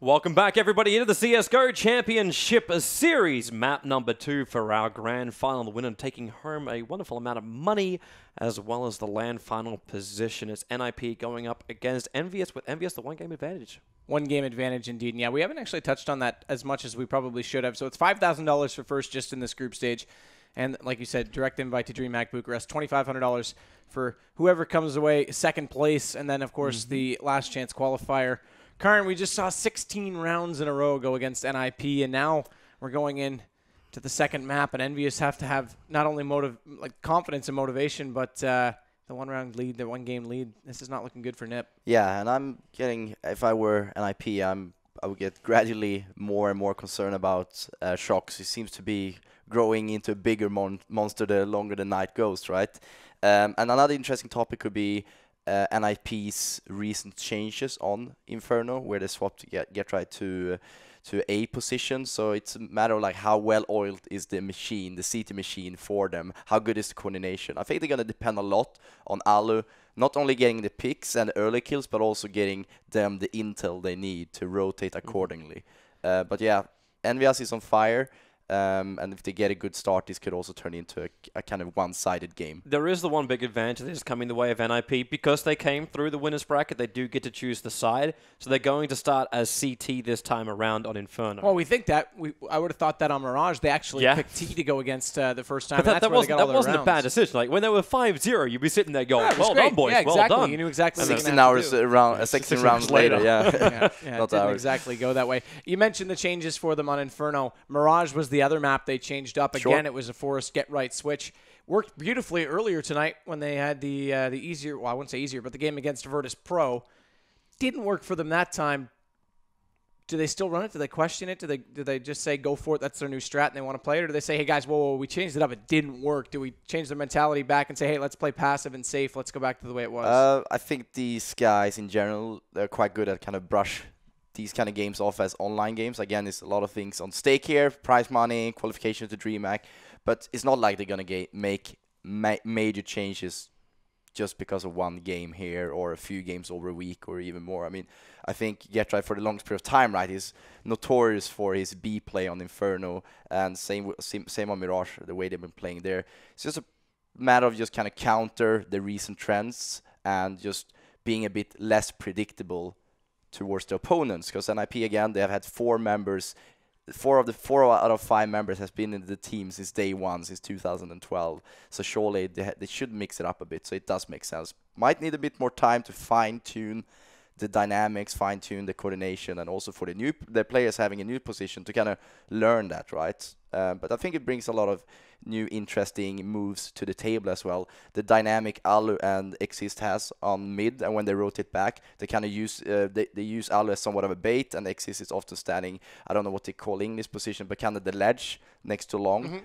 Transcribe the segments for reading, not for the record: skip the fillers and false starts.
Welcome back, everybody, into the CSGO Championship Series, map number 2 for our grand final. The winner taking home a wonderful amount of money, as well as the land final position. It's NiP going up against EnVyUs, with EnVyUs the one-game advantage. One game advantage indeed. And yeah, we haven't actually touched on that as much as we probably should have. So it's $5,000 for first just in this group stage. And like you said, direct invite to DreamHack Bucharest, $2,500 for whoever comes away second place. And then, of course, the last chance qualifier. Karn, we just saw 16 rounds in a row go against NiP, and now we're going in to the second map, and EnVyUs have to have not only confidence and motivation, but the one-round lead, the one-game lead. This is not looking good for NiP. Yeah, and I'm getting, if I were NiP, I would get gradually more and more concerned about Shocks. He seems to be growing into a bigger monster the longer the night goes, right? And another interesting topic could be NiP's recent changes on Inferno, where they swapped get right to A position. So it's a matter of like how well oiled is the machine, the CT machine for them. How good is the coordination? I think they're gonna depend a lot on Alu, not only getting the picks and early kills, but also getting them the intel they need to rotate accordingly. But yeah, EnVyUs is on fire. And if they get a good start, this could also turn into a kind of one-sided game. There is the one big advantage that is coming the way of NiP. Because they came through the winner's bracket, they do get to choose the side. So they're going to start as CT this time around on Inferno. Well, we think that. I would have thought that on Mirage. They actually picked T to go against the first time. But that wasn't a bad decision. Like, when they were 5-0, you'd be sitting there going, well done, boys, yeah, exactly. well done. You knew exactly 16 hours around, 16 rounds later, yeah. It didn't exactly go that way. You mentioned the changes for them on Inferno. Mirage was the other map they changed up. Again, it was a forced get-right switch. Worked beautifully earlier tonight when they had the easier, well, I wouldn't say easier, but the game against Virtus Pro. Didn't work for them that time. Do they still run it? Do they question it? Do they just say, go for it, that's their new strat, and they want to play it? Or do they say, hey, guys, whoa, we changed it up, it didn't work? Do we change their mentality back and say, hey, let's play passive and safe, let's go back to the way it was? I think these guys, in general, they're quite good at kind of brush these kind of games off as online games. Again, there's a lot of things on stake here, prize money, qualification to DreamHack, but it's not like they're going to make major changes just because of one game here or a few games over a week or even more. I mean, I think GetRight for the longest period of time, right, is notorious for his B play on Inferno, and same on Mirage, the way they've been playing there. It's just a matter of just kind of counter the recent trends and just being a bit less predictable towards the opponents, because NiP, again, they have had 4 members. 4 out of 5 members has been in the team since day one, since 2012. So surely they should mix it up a bit. So it does make sense. Might need a bit more time to fine-tune the dynamics, fine-tune the coordination, and also for the players having a new position to kind of learn that, right? But I think it brings a lot of new interesting moves to the table as well. The dynamic Alu and Exist has on mid, and when they rotate back, they kind of use they use Alu as somewhat of a bait, and Exist is often standing, I don't know what they call in this position, but kind of the ledge next to Long.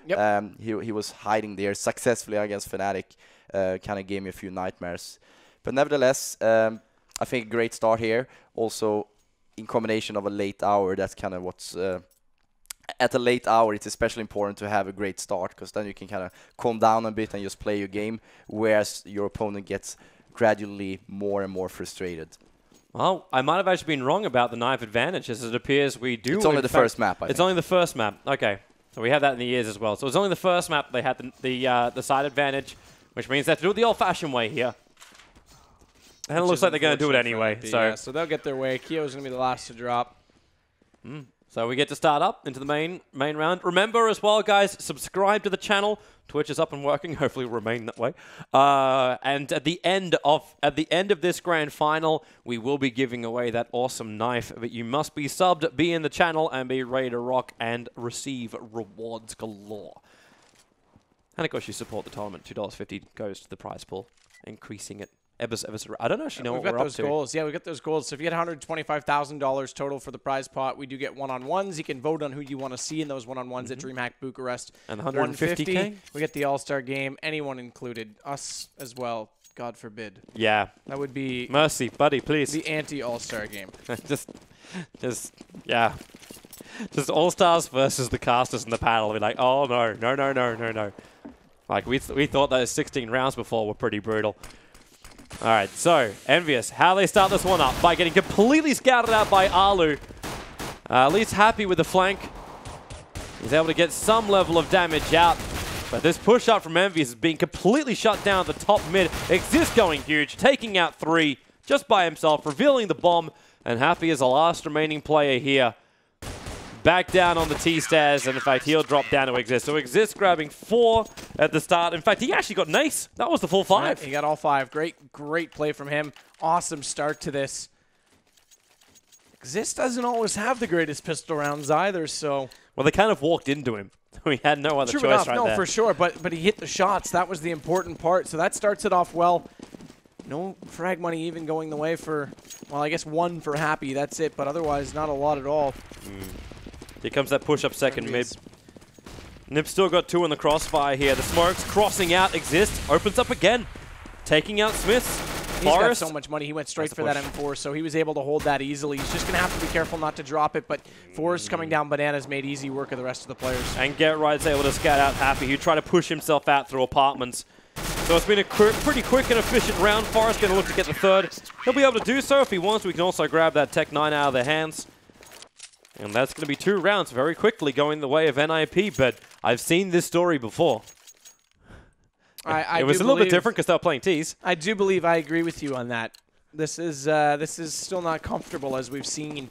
He was hiding there successfully against Fnatic, kind of gave me a few nightmares. But nevertheless, I think a great start here. Also, in combination of a late hour, that's kind of what's at a late hour, it's especially important to have a great start, because then you can kind of calm down a bit and just play your game, whereas your opponent gets gradually more and more frustrated. Well, I might have actually been wrong about the knife advantage, as it appears we do. It's only the first map, I think. It's only the first map. Okay, so we have that in the ears as well. So it's only the first map they had the side advantage, which means they have to do it the old-fashioned way here. And it looks like they're going to do it anyway. So they'll get their way. Kyo's going to be the last to drop. So we get to start up into the main round. Remember as well, guys, subscribe to the channel. Twitch is up and working. Hopefully, will remain that way. And at the end of this grand final, we will be giving away that awesome knife. But you must be subbed, be in the channel, and be ready to rock and receive rewards galore. And of course, you support the tournament. $2.50 goes to the prize pool, increasing it. I don't actually know what we're up to. Goals. Yeah, we got those goals. So if you get $125,000 total for the prize pot, we do get one-on-ones. You can vote on who you want to see in those one-on-ones at DreamHack Bucharest. And $150K? We get the All-Star game, anyone included. Us as well, God forbid. Yeah. That would be... Mercy, buddy, please. The anti-All-Star game. Yeah. Just All-Stars versus the casters in the panel. We're like, oh, no. Like, we thought those 16 rounds before were pretty brutal. All right, so EnVyUs, how they start this one up by getting completely scouted out by Alu. At least happy with the flank. He's able to get some level of damage out. But this push up from EnVyUs is being completely shut down at the top mid. Exist going huge, taking out 3 just by himself, revealing the bomb. And Happy is the last remaining player here. Back down on the T-stairs, and in fact, he'll drop down to Exist. So Exist grabbing 4 at the start. In fact, he actually got an ace. That was the full 5. Right, he got all 5. Great play from him. Awesome start to this. Exist doesn't always have the greatest pistol rounds either, so... Well, they kind of walked into him. We had no other choice right there. No, for sure, but he hit the shots. That was the important part. So that starts it off well. No frag money even going the way for, well, I guess 1 for Happy. That's it, but otherwise not a lot at all. Here comes that push-up second mid. NiP's still got 2 in the crossfire here. The smokes crossing out. Exist. Opens up again. Taking out Smiths. He's got so much money. He went straight for that M4, so he was able to hold that easily. He's just going to have to be careful not to drop it, but Forrest coming down bananas made easy work of the rest of the players. And Get Right's able to scout out Happy, who tried to push himself out through apartments. So it's been a pretty quick and efficient round. Forrest going to look to get the 3rd. He'll be able to do so if he wants. We can also grab that Tech 9 out of their hands. And that's going to be 2 rounds very quickly going the way of NiP, but I've seen this story before. It was a little bit different because they were playing T's. I do believe I agree with you on that. This is still not comfortable, as we've seen.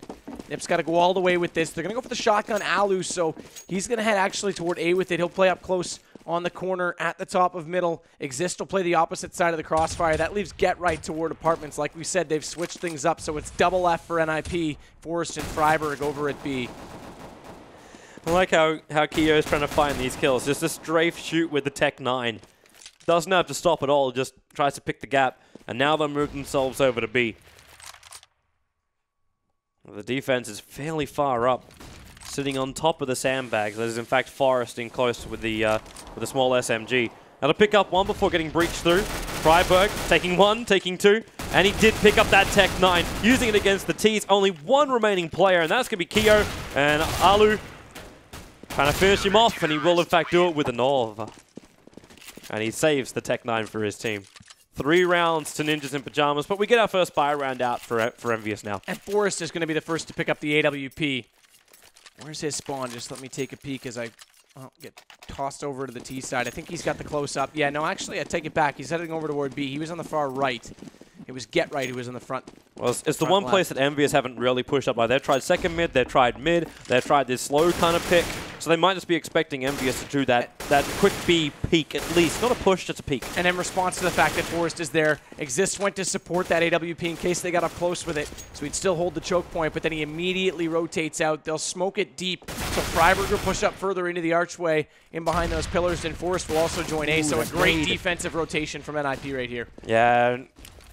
NiP's got to go all the way with this. They're going to go for the shotgun Alu, so he's going to head actually toward A with it. He'll play up close on the corner at the top of middle. Exist will play the opposite side of the crossfire. That leaves Get Right toward apartments. Like we said, they've switched things up, so it's double F for NiP. Forrest and Freiberg over at B. I like how Keo's trying to find these kills. Just a strafe shoot with the Tech 9. Doesn't have to stop at all, just tries to pick the gap. And now they'll move themselves over to B. The defense is fairly far up, sitting on top of the sandbags. There's in fact Forrest in close with the small SMG. Now to pick up 1 before getting breached through. Freiberg taking 1, taking 2, and he did pick up that Tech 9, using it against the T's. Only 1 remaining player, and that's going to be Keo and Alu trying to finish him off, and he will in fact do it with a Nova. And he saves the Tech 9 for his team. 3 rounds to Ninjas in Pajamas, but we get our first buy round out for EnVyUs now. And Forrest is going to be the first to pick up the AWP. Where's his spawn? Just let me take a peek as I get tossed over to the T side. I think he's got the close-up. Yeah, no, actually, I take it back. He's heading over toward B. He was on the far right. It was Get Right who was in the front. Well, it's the one place that EnVyUs haven't really pushed up. Like, they've tried second mid, they've tried mid, they've tried this slow kind of pick. So they might just be expecting EnVyUs to do that quick B peek at least. Not a push, just a peek. And in response to the fact that Forrest is there, Exist went to support that AWP in case they got up close with it. So he'd still hold the choke point, but then he immediately rotates out. They'll smoke it deep. So Freiberg will push up further into the archway in behind those pillars, and Forrest will also join A. So a great defensive rotation from NiP right here. Yeah,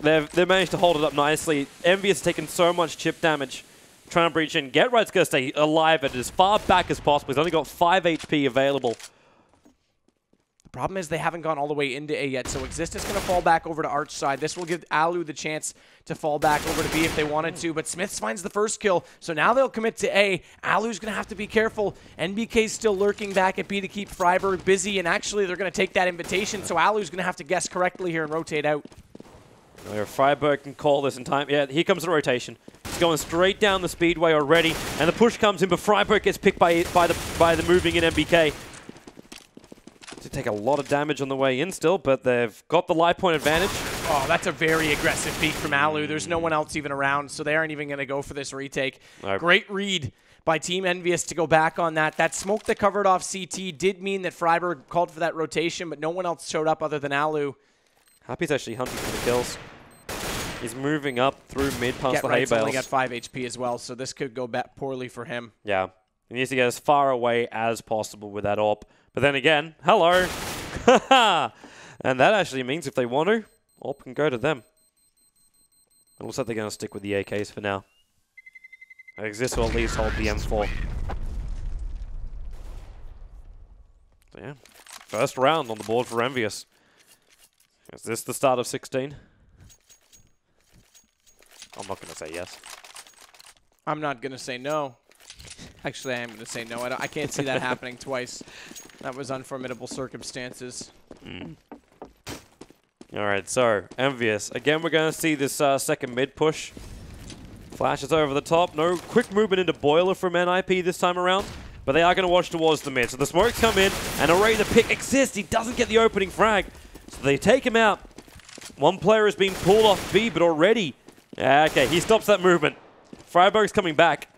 they've managed to hold it up nicely. EnVyUs has taken so much chip damage trying to breach in. Get Right's going to stay alive at as far back as possible. He's only got 5 HP available. The problem is they haven't gone all the way into A yet, so Exist is going to fall back over to Arch side. This will give Alu the chance to fall back over to B if they wanted to, but Smiths finds the first kill, so now they'll commit to A. Alu's going to have to be careful. NBK's still lurking back at B to keep Freiberg busy, and actually they're going to take that invitation, so Alu's going to have to guess correctly here and rotate out. Freiberg can call this in time. Yeah, here comes the rotation. He's going straight down the speedway already, and the push comes in, but Freiberg gets picked by the moving in NBK. To take a lot of damage on the way in still, but they've got the light point advantage. Oh, that's a very aggressive peek from Alu. There's no one else even around, so they aren't even going to go for this retake. Nope. Great read by Team EnVyUs to go back on that. That smoke that covered off CT did mean that Freiberg called for that rotation, but no one else showed up other than Alu. Happy's actually hunting for the kills. He's moving up through mid past the hay bales. Only got 5 HP as well, so this could go back poorly for him. Yeah. He needs to get as far away as possible with that AWP. But then again, hello. And that actually means if they want to, AWP can go to them. It looks like they're going to stick with the AKs for now. Exist will at least hold the M4. So yeah, first round on the board for EnVyUs. Is this the start of 16? I'm not going to say yes. I'm not going to say no. Actually, I am going to say no. I can't see that happening twice. That was unformidable circumstances. All right, so EnVyUs. Again, we're going to see this second mid push. Flashes over the top. No quick movement into Boiler from NiP this time around. But they are going to watch towards the mid. So the smokes come in, and Array the pick exists. He doesn't get the opening frag. So they take him out. One player is being pulled off B, but already... Okay, he stops that movement. Freiburg's coming back.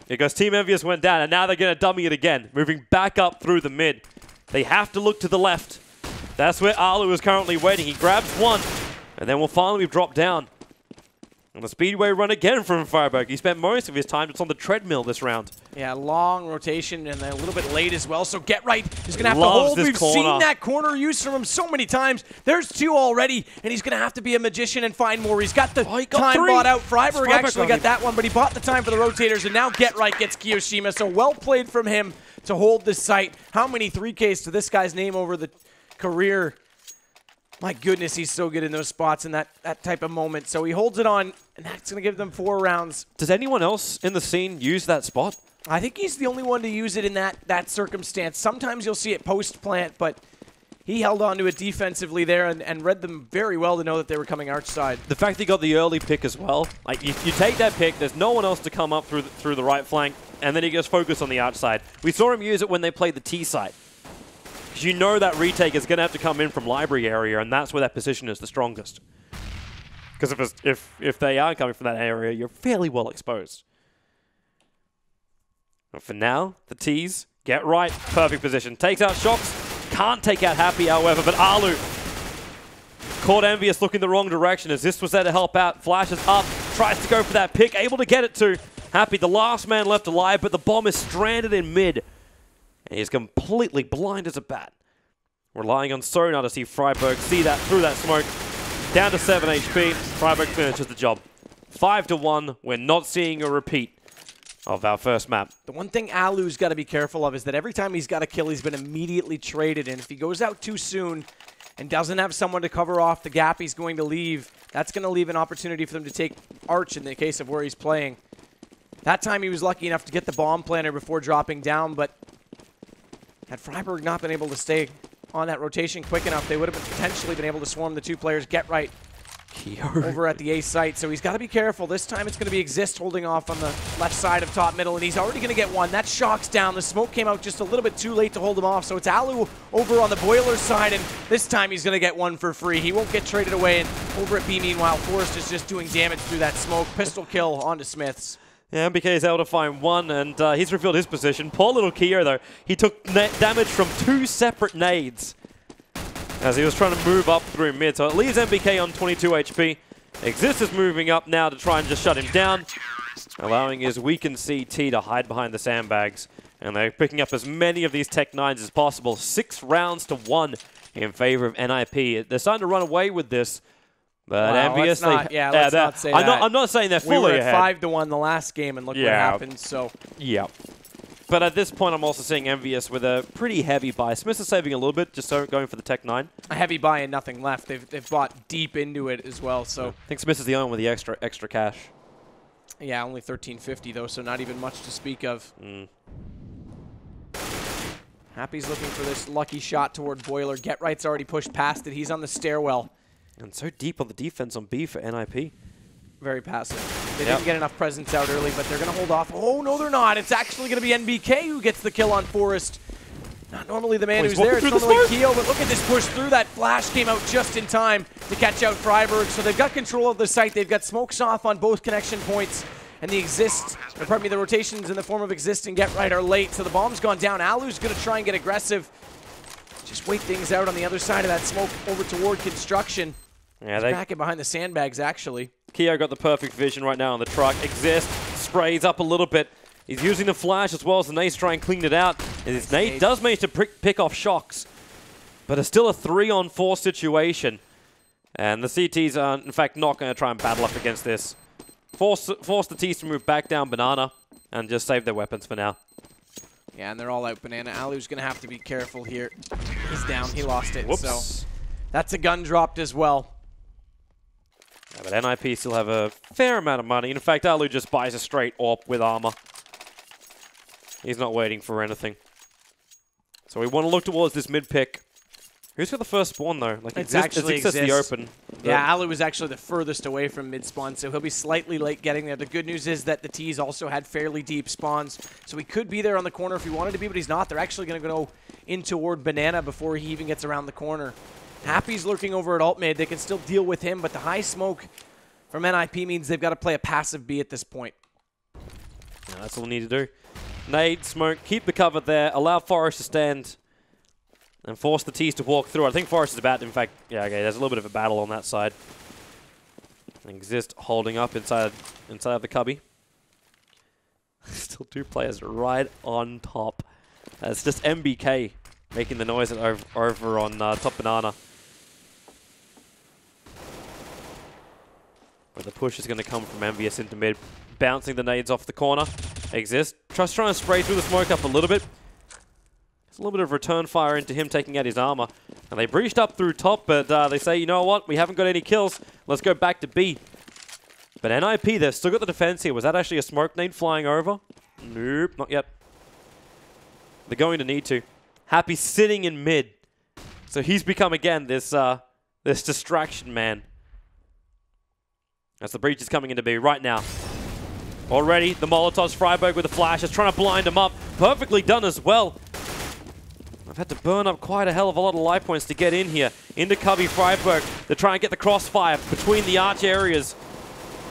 Here goes Team EnVyUs went down, and now they're going to dummy it again. Moving back up through the mid. They have to look to the left. That's where Alu is currently waiting. He grabs one, and then we'll finally drop down. And the Speedway run again from Freiburg. He spent most of his time just on the treadmill this round. Yeah, long rotation and then a little bit late as well. So Get Right is going to have to hold. We've seen that corner use from him so many times. There's two already, and he's going to have to be a magician and find more. He's got the time bought out. Freiburg actually got that one, but he bought the time for the rotators, and now Get Right gets Kiyoshima. So well played from him to hold this site. How many 3Ks to this guy's name over the career? My goodness, he's so good in those spots in that type of moment. So he holds it on, and that's going to give them 4 rounds. Does anyone else in the scene use that spot? I think he's the only one to use it in that circumstance. Sometimes you'll see it post-plant, but he held on to it defensively there and read them very well to know that they were coming arch side. The fact that he got the early pick as well, like you take that pick, there's no one else to come up through the right flank, and then he goes focus on the outside. We saw him use it when they played the T side. Because you know that retake is going to have to come in from library area, and that's where that position is the strongest. Because if they are coming from that area, you're fairly well exposed. But for now, the T's Get Right, perfect position. Takes out Shocks, can't take out Happy, however, but Alu caught EnVyUs looking the wrong direction as this was there to help out. Flashes up, tries to go for that pick, able to get it to Happy, the last man left alive, but the bomb is stranded in mid. And he's completely blind as a bat. Relying on Sonar to see Freiburg see that through that smoke. Down to 7 HP. Freiburg finishes the job. 5-1. We're not seeing a repeat of our first map. The one thing Alu's got to be careful of is that every time he's got a kill, he's been immediately traded. And if he goes out too soon and doesn't have someone to cover off the gap he's going to leave, that's going to leave an opportunity for them to take Arch in the case of where he's playing. That time he was lucky enough to get the bomb planter before dropping down, but had Freiburg not been able to stay on that rotation quick enough, they would have potentially been able to swarm the two players. Get Right over at the A site, so he's got to be careful. This time it's going to be Exist holding off on the left side of top middle, and he's already going to get one. That Shock's down. The smoke came out just a little bit too late to hold him off, so it's Alu over on the Boiler side, and this time he's going to get one for free. He won't get traded away, and over at B, meanwhile, Forrest is just doing damage through that smoke. Pistol kill onto Smiths. Yeah, MBK is able to find one, and he's revealed his position. Poor little Kyo, though. He took damage from 2 separate nades as he was trying to move up through mid. So it leaves MBK on 22 HP. Exist is moving up now to try and just shut him down, allowing his weakened CT to hide behind the sandbags. And they're picking up as many of these Tech 9s as possible. 6 rounds to 1 in favor of NiP. They're starting to run away with this. But wow, EnVyUs, let's not say that. I'm not saying they're fully ahead. We were at 5-1 ahead. the last game, and look what happened. So yeah. But at this point, I'm also seeing EnVyUs with a pretty heavy buy. Smith is saving a little bit, just so going for the Tech 9. A heavy buy and nothing left. They've bought deep into it as well. So I think Smith is the only one with the extra cash. Yeah, only 1350 though, so not even much to speak of. Happy's looking for this lucky shot toward Boiler. Get Right's already pushed past it. He's on the stairwell. And so deep on the defense on B for NiP. Very passive. They didn't get enough presence out early, but they're going to hold off. Oh, no, they're not. It's actually going to be NBK who gets the kill on Forrest. Not normally the man who's there. It's normally Keo, but look at this push through. That flash came out just in time to catch out Freiburg. So they've got control of the site. They've got smokes off on both connection points. And the rotations in the form of Exist and Get Right are late. So the bomb's gone down. Alu's going to try and get aggressive. Just wait things out on the other side of that smoke over toward construction. Yeah, they back it behind the sandbags, actually. Keo got the perfect vision right now on the truck. Exist sprays up a little bit. He's using the flash as well as the nade to try and clean it out. And his nade does manage to pick off Shocks. But it's still a 3-on-4 situation. And the CTs are, in fact, not going to try and battle up against this. Force the T's to move back down Banana and just save their weapons for now. Yeah, and they're all out Banana. Alu's going to have to be careful here. He's down. He lost it. Whoops. So that's a gun dropped as well. Yeah, but NiP still have a fair amount of money. In fact, Alu just buys a straight AWP with armor. He's not waiting for anything. So we want to look towards this mid pick. Who's got the first spawn, though? Like, It's actually Exist the open. Yeah, Alu was actually the furthest away from mid-spawn, so he'll be slightly late getting there. The good news is that the T's also had fairly deep spawns, so he could be there on the corner if he wanted to be, but he's not. They're actually going to go in toward Banana before he even gets around the corner. Happy's lurking over at alt mid. They can still deal with him, but the high smoke from NiP means they've got to play a passive B at this point. Yeah, that's all we need to do. Nade, smoke, keep the cover there, allow Forest to stand, and force the T's to walk through. I think Forest is about, in fact, yeah, okay, there's a little bit of a battle on that side. Exist holding up inside of the cubby. Still 2 players right on top. It's just MBK making the noise over on top Banana. But the push is going to come from EnVyUs into mid, bouncing the nades off the corner. Exist. Just trying to spray through the smoke up a little bit. There's a little bit of return fire into him taking out his armor. And they breached up through top, but they say, you know what? We haven't got any kills. Let's go back to B. But NiP, they've still got the defense here. Was that actually a smoke nade flying over? Nope, not yet. They're going to need to. Happy sitting in mid. So he's become, again, this distraction man. As the breach is coming into B right now. Already, the Molotovs, Freiburg with the flash is trying to blind him up. Perfectly done as well. I've had to burn up quite a hell of a lot of life points to get in here. Into Cubby Freiburg to try and get the crossfire between the arch areas.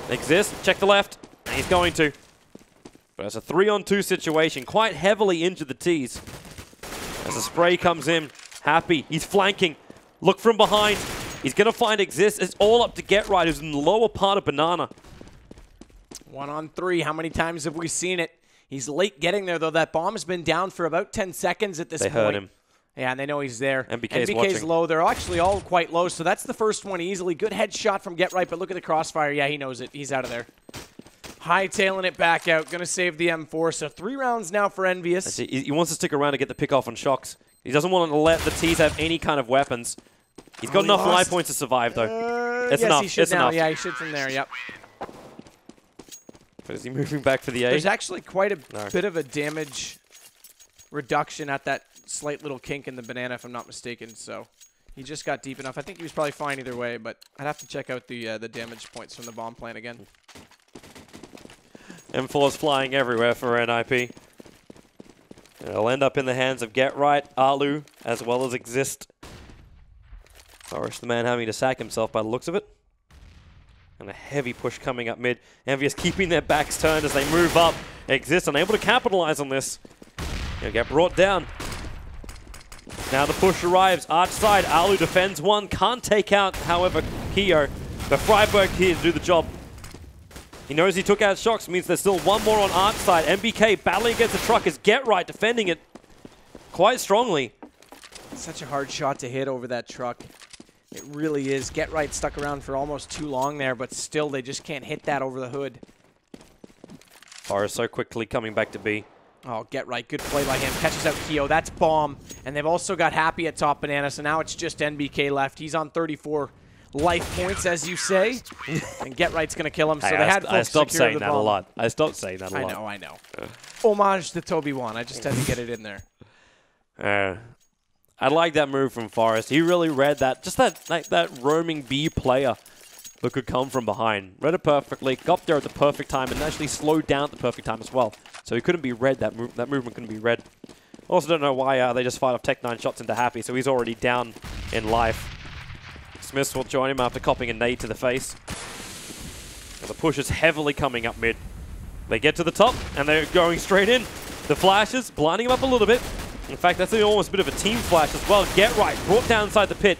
Exist, check the left, and he's going to. But it's a 3-on-2 situation, quite heavily into the T's. As the spray comes in, Happy, he's flanking. Look from behind. He's going to find Exist. It's all up to Get Right, who's in the lower part of Banana. 1-on-3. How many times have we seen it? He's late getting there, though. That bomb has been down for about 10 seconds at this point. They heard him. Yeah, and they know he's there. NBK's watching. Low. They're actually all quite low, so that's the first one easily. Good headshot from Get Right, but look at the crossfire. Yeah, he knows it. He's out of there. Hightailing it back out. Going to save the M4. So 3 rounds now for EnVyUs. He wants to stick around to get the pick off on Shocks. He doesn't want to let the T's have any kind of weapons. He's got enough life points to survive, though. It's yes, enough. He should it's now. enough. Yeah, he should from there. Yep. But is he moving back for the A? There's actually quite a bit of a damage reduction at that slight little kink in the Banana, if I'm not mistaken. So he just got deep enough. I think he was probably fine either way, but I'd have to check out the damage points from the bomb plant again. M4's flying everywhere for NiP. It'll end up in the hands of Get Right, Alu, as well as Exist. Forest, the man having to sack himself by the looks of it. And a heavy push coming up mid. EnVyUs keeping their backs turned as they move up. Exist unable to capitalize on this. He'll get brought down. Now the push arrives. Arch side. Alu defends one. Can't take out, however, Keo. But Freiburg here to do the job. He knows he took out Shocks. Means there's still one more on Arch side. MBK battling against the truck is Get Right defending it quite strongly. Such a hard shot to hit over that truck. It really is. Get Right stuck around for almost too long there, but still they just can't hit that over the hood. Forest so quickly coming back to B. Oh, Get Right. Good play by him. Catches out Keo. That's bomb. And they've also got Happy at top Banana, so now it's just NBK left. He's on 34 life points, as you say. And Get Right's going to kill him, so they had I stopped saying that bomb. a lot. I stopped saying that a lot. I know. Homage to Toby 1. I just had to get it in there. I like that move from Forest. He really read that, just that roaming B player that could come from behind. Read it perfectly, got there at the perfect time, and actually slowed down at the perfect time as well. So he couldn't be read, that movement couldn't be read. Also don't know why they just fired off Tech 9 shots into Happy, so he's already down in life. Smiths will join him after copping a nade to the face. And the push is heavily coming up mid. They get to the top, and they're going straight in. The flashes, blinding him up a little bit. In fact, that's almost a bit of a team flash as well. Get Right, brought down inside the pit.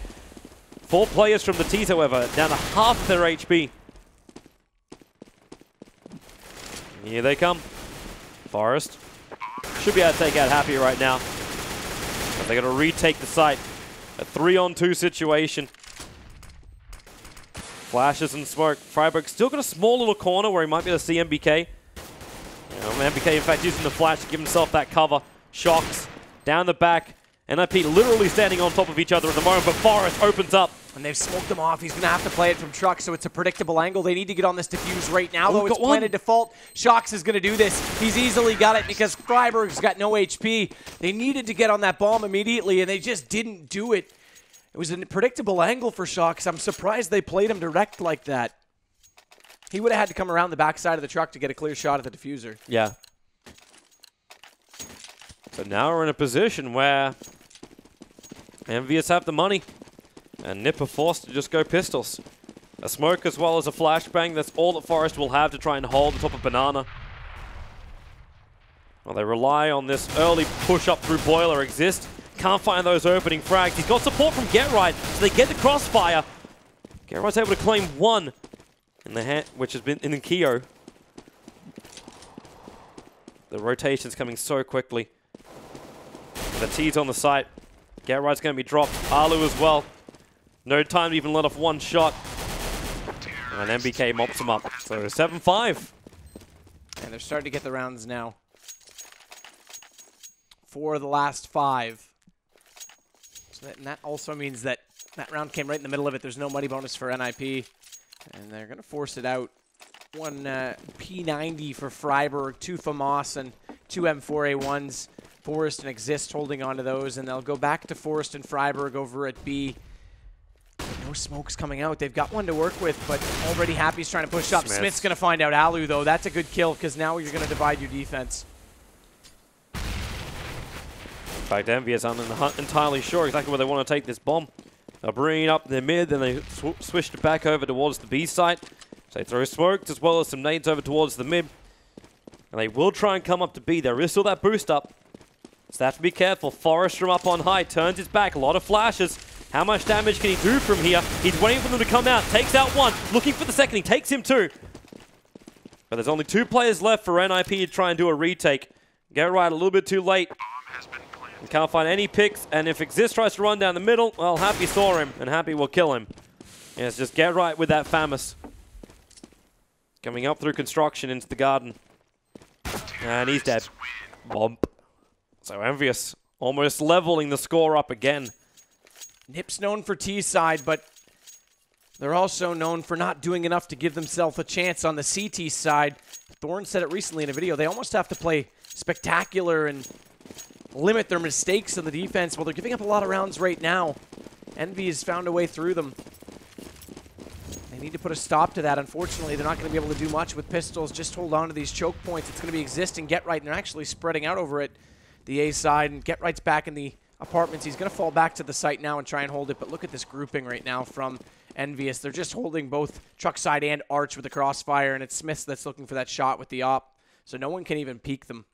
4 players from the T's, however, down to half their HP. Here they come. Forest should be able to take out Happy right now. But they're going to retake the site. A 3-on-2 situation. Flashes and smoke. Freiburg still got a small little corner where he might be able to see MBK. MBK, in fact, using the flash to give himself that cover. Shocks. Down the back. NiP literally standing on top of each other at the moment, but Forest opens up. And they've smoked him off. He's going to have to play it from truck, so it's a predictable angle. They need to get on this defuse right now, though. It's planted default. Shocks is going to do this. He's easily got it because Freiburg's got no HP. They needed to get on that bomb immediately, and they just didn't do it. It was a predictable angle for Shox. I'm surprised they played him direct like that. He would have had to come around the backside of the truck to get a clear shot at the diffuser. Yeah. So now we're in a position where EnVyUs have the money, and NiP are forced to just go pistols. A smoke as well as a flashbang, that's all that Forest will have to try and hold the top of Banana. Well, they rely on this early push up through Boiler. Exist can't find those opening frags. He's got support from GetRight, so they get the crossfire. GetRight's able to claim one in the hand, which has been in the Keo. The rotation's coming so quickly. The T's on the site. GetRight's going to be dropped. Alu as well. No time to even let off one shot. And MBK mops him up. So 7-5. And they're starting to get the rounds now. For the last 5. So that also means that that round came right in the middle of it. There's no money bonus for NiP. And they're going to force it out. One P90 for Freiburg, 2 FAMAS, and 2 M4A1s. Forest and Exist holding on to those, and they'll go back to Forest and Freiburg over at B. No smokes coming out. They've got one to work with, but already Happy's trying to push up. Smith's going to find out Alu, though. That's a good kill, because now you're going to divide your defense. In fact, EnVyUs aren't entirely sure exactly where they want to take this bomb. They're bringing up their mid, then they switched it back over towards the B site. So they throw smokes as well as some nades over towards the mid. And they will try and come up to B. There is still that boost up. So they have to be careful. Forest from up on high turns his back. A lot of flashes. How much damage can he do from here? He's waiting for them to come out. Takes out one. Looking for the second. He takes him too. But there's only 2 players left for NiP to try and do a retake. GetRight a little bit too late. He can't find any picks. And if Exist tries to run down the middle, well, Happy saw him. And Happy will kill him. Yeah, it's just GetRight with that FAMAS. Coming up through construction into the garden. And he's dead. Bump. So EnVyUs almost leveling the score up again. NiP's known for T side, but they're also known for not doing enough to give themselves a chance on the CT side. Thorn said it recently in a video. They almost have to play spectacular and limit their mistakes on the defense. Well, they're giving up a lot of rounds right now. EnVyUs found a way through them. They need to put a stop to that. Unfortunately, they're not going to be able to do much with pistols. Just hold on to these choke points. It's going to be Exist and GetRight, and they're actually spreading out over it. The A side, and GetRight's back in the apartments. He's going to fall back to the site now and try and hold it, but look at this grouping right now from EnVyUs. They're just holding both truck side and arch with the crossfire, and it's Smith that's looking for that shot with the op, so no one can even peek them.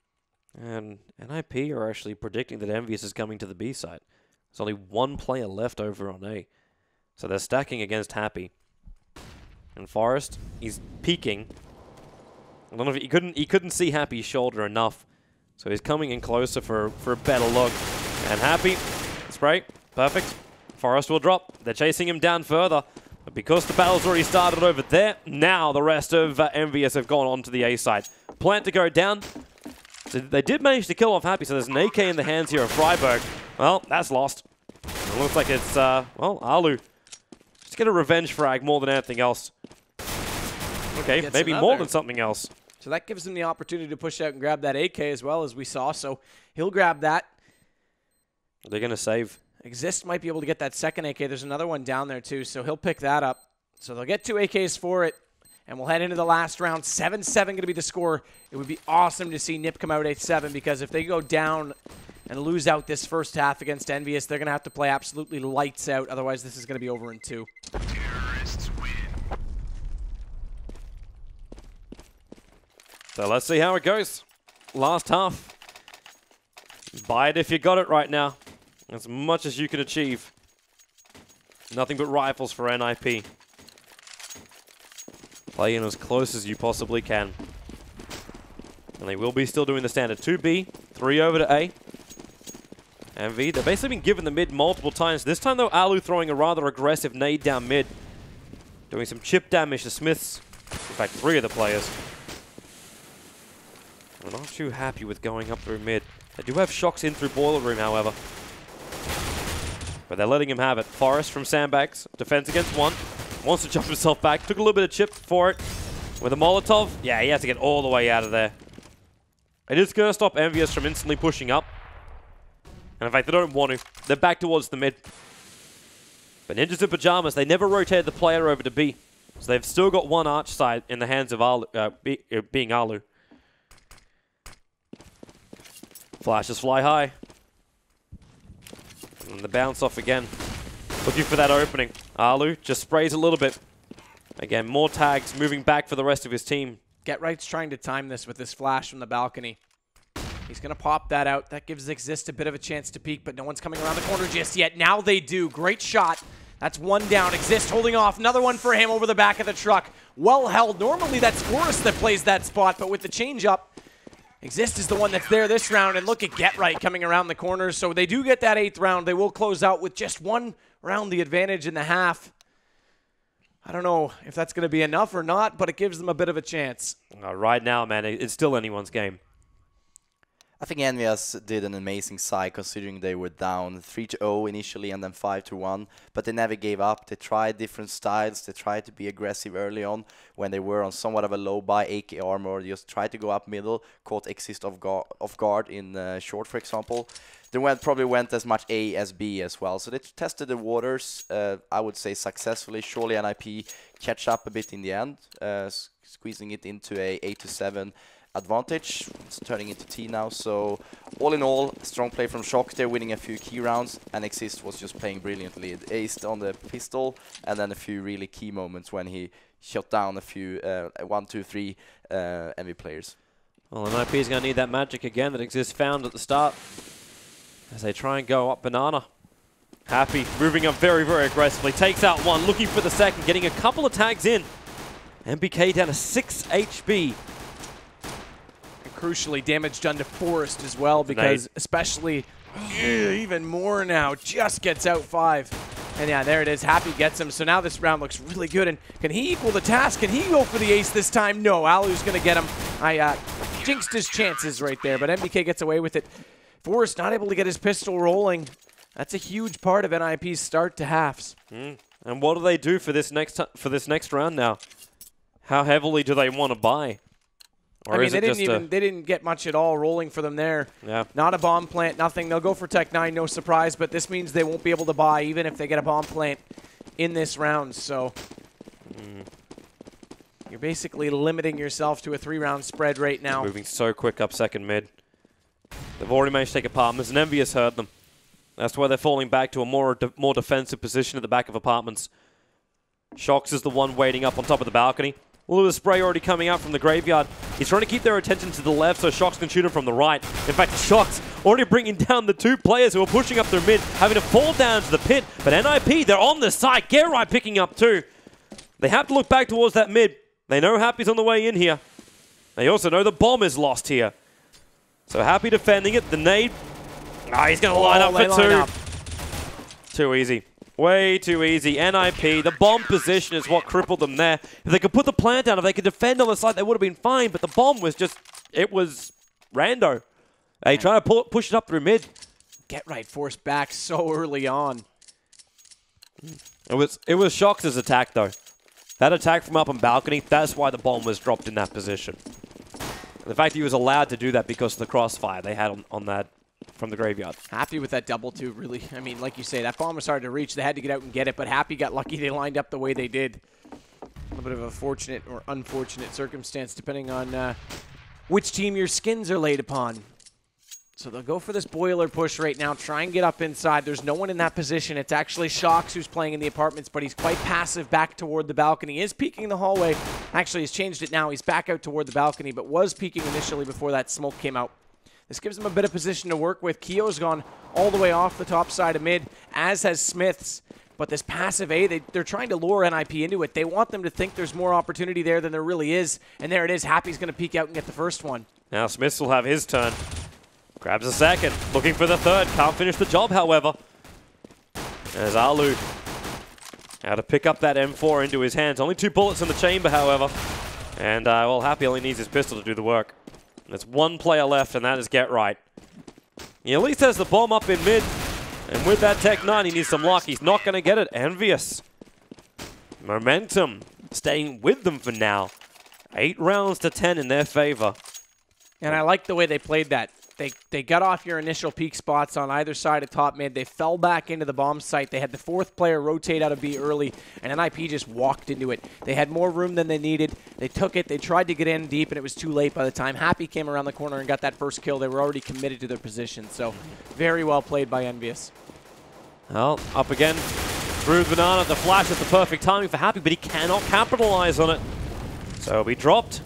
And NiP are actually predicting that EnVyUs is coming to the B side. There's only 1 player left over on A, so they're stacking against Happy. And Forest, he's peeking. I don't know if he couldn't see Happy's shoulder enough. So he's coming in closer for a better look. And Happy, spray, perfect. Forest will drop. They're chasing him down further. But because the battle's already started over there, now the rest of EnVyUs have gone on to the A side. Plant to go down. So they did manage to kill off Happy, so there's an AK in the hands here of Freiburg. Well, that's lost. It looks like it's, well, Alu. Just get a revenge frag more than anything else. Okay, maybe more than something else. So that gives him the opportunity to push out and grab that AK as well, as we saw. So he'll grab that. They're going to save. Exist might be able to get that second AK. There's another one down there too, so he'll pick that up. So they'll get 2 AKs for it, and we'll head into the last round. 7-7 going to be the score. It would be awesome to see NiP come out 8-7, because if they go down and lose out this first half against EnVyUs, they're going to have to play absolutely lights out. Otherwise, this is going to be over in 2. Terrorists win. So let's see how it goes. Last half. Buy it if you got it right now. As much as you can achieve. Nothing but rifles for NiP. Play in as close as you possibly can. And they will be still doing the standard 2B, 3 over to A. EnVy, they've basically been given the mid multiple times. This time though, Alu throwing a rather aggressive nade down mid. Doing some chip damage to Smiths. In fact, 3 of the players. I'm not too happy with going up through mid. They do have shocks in through boiler room, however. But they're letting him have it. Forest from sandbags. Defense against 1. Wants to jump himself back. Took a little bit of chip for it. With a Molotov. Yeah, he has to get all the way out of there. It is going to stop EnVyUs from instantly pushing up. And in fact, they don't want to. They're back towards the mid. But Ninjas in Pajamas, they never rotated the player over to B. So they've still got one arch side in the hands of being Alu. Flashes fly high. And the bounce off again. Looking for that opening. Alu just sprays a little bit. Again, more tags, moving back for the rest of his team. GetRight's trying to time this with this flash from the balcony. He's going to pop that out. That gives Exist a bit of a chance to peek, but no one's coming around the corner just yet. Now they do. Great shot. That's one down. Exist holding off. Another one for him over the back of the truck. Well held. Normally that's Forrest that plays that spot, but with the change up, Exist is the one that's there this round. And look at GetRight coming around the corner. So they do get that 8th round. They will close out with just one round the advantage in the half. I don't know if that's going to be enough or not, but it gives them a bit of a chance. Right now, man, it's still anyone's game. I think EnVyUs did an amazing side considering they were down 3-0 initially and then 5-1, but they never gave up. They tried different styles. They tried to be aggressive early on when they were on somewhat of a low buy AK armor. They just tried to go up middle, caught Exist off guard in short, for example. They probably went as much A as B as well. So they tested the waters, I would say successfully. Surely NiP catch up a bit in the end, squeezing it into a 8-7 advantage. It's turning into T now. So all in all, strong play from Shock. They're winning a few key rounds, and Exist was just playing brilliantly. It aced on the pistol, and then a few really key moments when he shot down a few 1, 2, 3 EnVy players. Well, NiP is going to need that magic again that Exist found at the start as they try and go up banana. Happy moving up very, very aggressively. Takes out one, looking for the second, getting a couple of tags in. MBK down to 6 HP. Crucially, damage done to Forrest as well, because especially even more now, just gets out 5. And yeah, there it is. Happy gets him. So now this round looks really good. And can he equal the task? Can he go for the ace this time? No, Alu's going to get him. I jinxed his chances right there, but MBK gets away with it. Forrest not able to get his pistol rolling. That's a huge part of NiP's start to halves. And what do they do for this next round now? How heavily do they want to buy? Or I mean, they didn't get much at all rolling for them there. Yeah. Not a bomb plant, nothing. They'll go for Tech 9, no surprise, but this means they won't be able to buy even if they get a bomb plant in this round. So you're basically limiting yourself to a 3-round spread right now. Moving so quick up second mid. They've already managed to take apartments, and EnVyUs heard them. That's why they're falling back to a more defensive position at the back of apartments. Shox is the one waiting up on top of the balcony. A little spray already coming out from the graveyard. He's trying to keep their attention to the left so Shox can shoot him from the right. In fact, Shox already bringing down the 2 players who are pushing up their mid, having to fall down to the pit. But NiP, they're on the side. GetRight picking up 2. They have to look back towards that mid. They know Happy's on the way in here. They also know the bomb is lost here. So Happy defending it. The nade. He's going to line up for 2. Too easy. Way too easy. NiP, the bomb position is what crippled them there. If they could put the plant down, if they could defend on the side, they would have been fine. But the bomb was just, it was rando. They trying to push it up through mid. GetRight forced back so early on. It was Shox's attack though. That attack from up on balcony, that's why the bomb was dropped in that position. And the fact that he was allowed to do that because of the crossfire they had on that from the graveyard. Happy with that double too, really. I mean, like you say, that bomb was hard to reach. They had to get out and get it, but Happy got lucky they lined up the way they did. A little bit of a fortunate or unfortunate circumstance, depending on which team your skins are laid upon. So they'll go for this boiler push right now, try and get up inside. There's no one in that position. It's actually Shox who's playing in the apartments, but he's quite passive back toward the balcony. He is peeking the hallway. Actually, he's changed it now. He's back out toward the balcony, but was peeking initially before that smoke came out. This gives him a bit of position to work with. Keo's gone all the way off the top side of mid, as has Smith's. But this passive A, they're trying to lure NiP into it. They want them to think there's more opportunity there than there really is. And there it is. Happy's going to peek out and get the first one. Now Smiths will have his turn. Grabs a second. Looking for the third. Can't finish the job, however. There's Alu. How to pick up that M4 into his hands. Only 2 bullets in the chamber, however. And, well, Happy only needs his pistol to do the work. There's 1 player left, and that is GetRight. He at least has the bomb up in mid. And with that Tech 9, he needs some luck. He's not going to get it. EnVyUs. Momentum staying with them for now. 8 rounds to 10 in their favor. And I like the way they played that. They got off your initial peak spots on either side of top mid. They fell back into the bomb site. They had the fourth player rotate out of B early, and NiP just walked into it. They had more room than they needed. They took it. They tried to get in deep, and it was too late by the time Happy came around the corner and got that first kill. They were already committed to their position, so very well played by EnVyUs. Well, up again through the banana. The flash is the perfect timing for Happy, but he cannot capitalize on it. So he'll be dropped.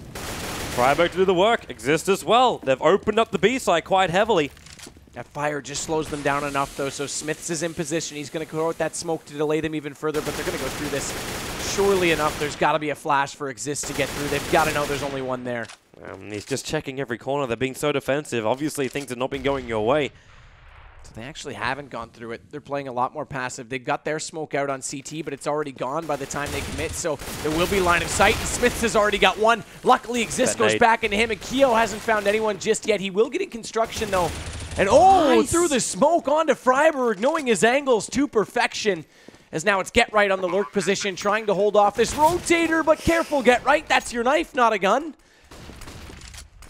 Freiburg to do the work. Exist as well. They've opened up the B side quite heavily. That fire just slows them down enough, though, so Smiths is in position. He's going to throw out that smoke to delay them even further, but they're going to go through this. Surely enough, there's got to be a flash for Exist to get through. They've got to know there's only one there. He's just checking every corner. They're being so defensive. Obviously, things have not been going your way. So they actually haven't gone through it. They're playing a lot more passive. They've got their smoke out on CT, but it's already gone by the time they commit, so there will be line of sight, and Smiths has already got one. Luckily, Exist goes back into him, and Keo hasn't found anyone just yet. He will get in construction, though. And Nice. through the smoke onto Freiburg, knowing his angles to perfection. As now it's Get Right on the lurk position, trying to hold off this rotator, but careful, Get Right. That's your knife, not a gun.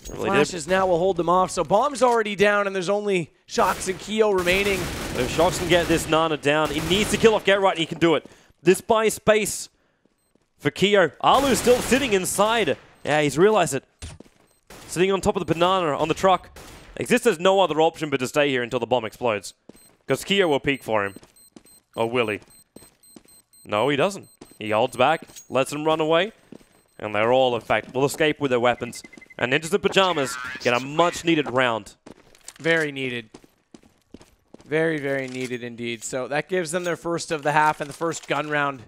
Flashes now will hold them off, so Bomb's already down, and there's only Shocks and Keo remaining. But if Shocks can get this Nana down, he needs to kill off Get Right, and he can do it. This buys space for Keo. Alu's still sitting inside. Yeah, he's realized it. Sitting on top of the banana on the truck. Exist has no other option but to stay here until the bomb explodes. Because Keo will peek for him. Or will he? No, he doesn't. He holds back, lets them run away, and they're all, in fact, will escape with their weapons. And Ninjas in Pajamas get a much-needed round. Very needed. Very, very needed indeed. So that gives them their first of the half and the first gun round.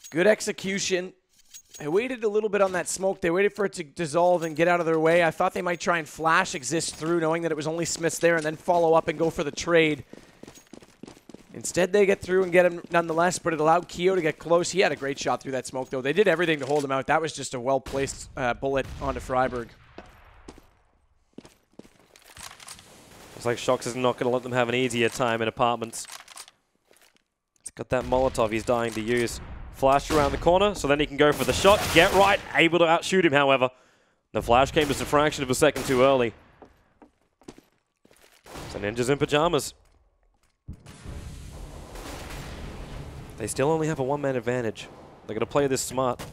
Good execution. They waited a little bit on that smoke. They waited for it to dissolve and get out of their way. I thought they might try and flash Exist through, knowing that it was only Smiths there, and then follow up and go for the trade. Instead, they get through and get him nonetheless, but it allowed Keo to get close. He had a great shot through that smoke, though. They did everything to hold him out. That was just a well-placed bullet onto Freiburg. Looks like Shocks is not going to let them have an easier time in apartments. He's got that Molotov he's dying to use. Flash around the corner, so then he can go for the shot. Get Right, able to outshoot him, however. The flash came just a fraction of a second too early. So Ninjas in Pajamas. They still only have a one-man advantage. They're going to play this smart.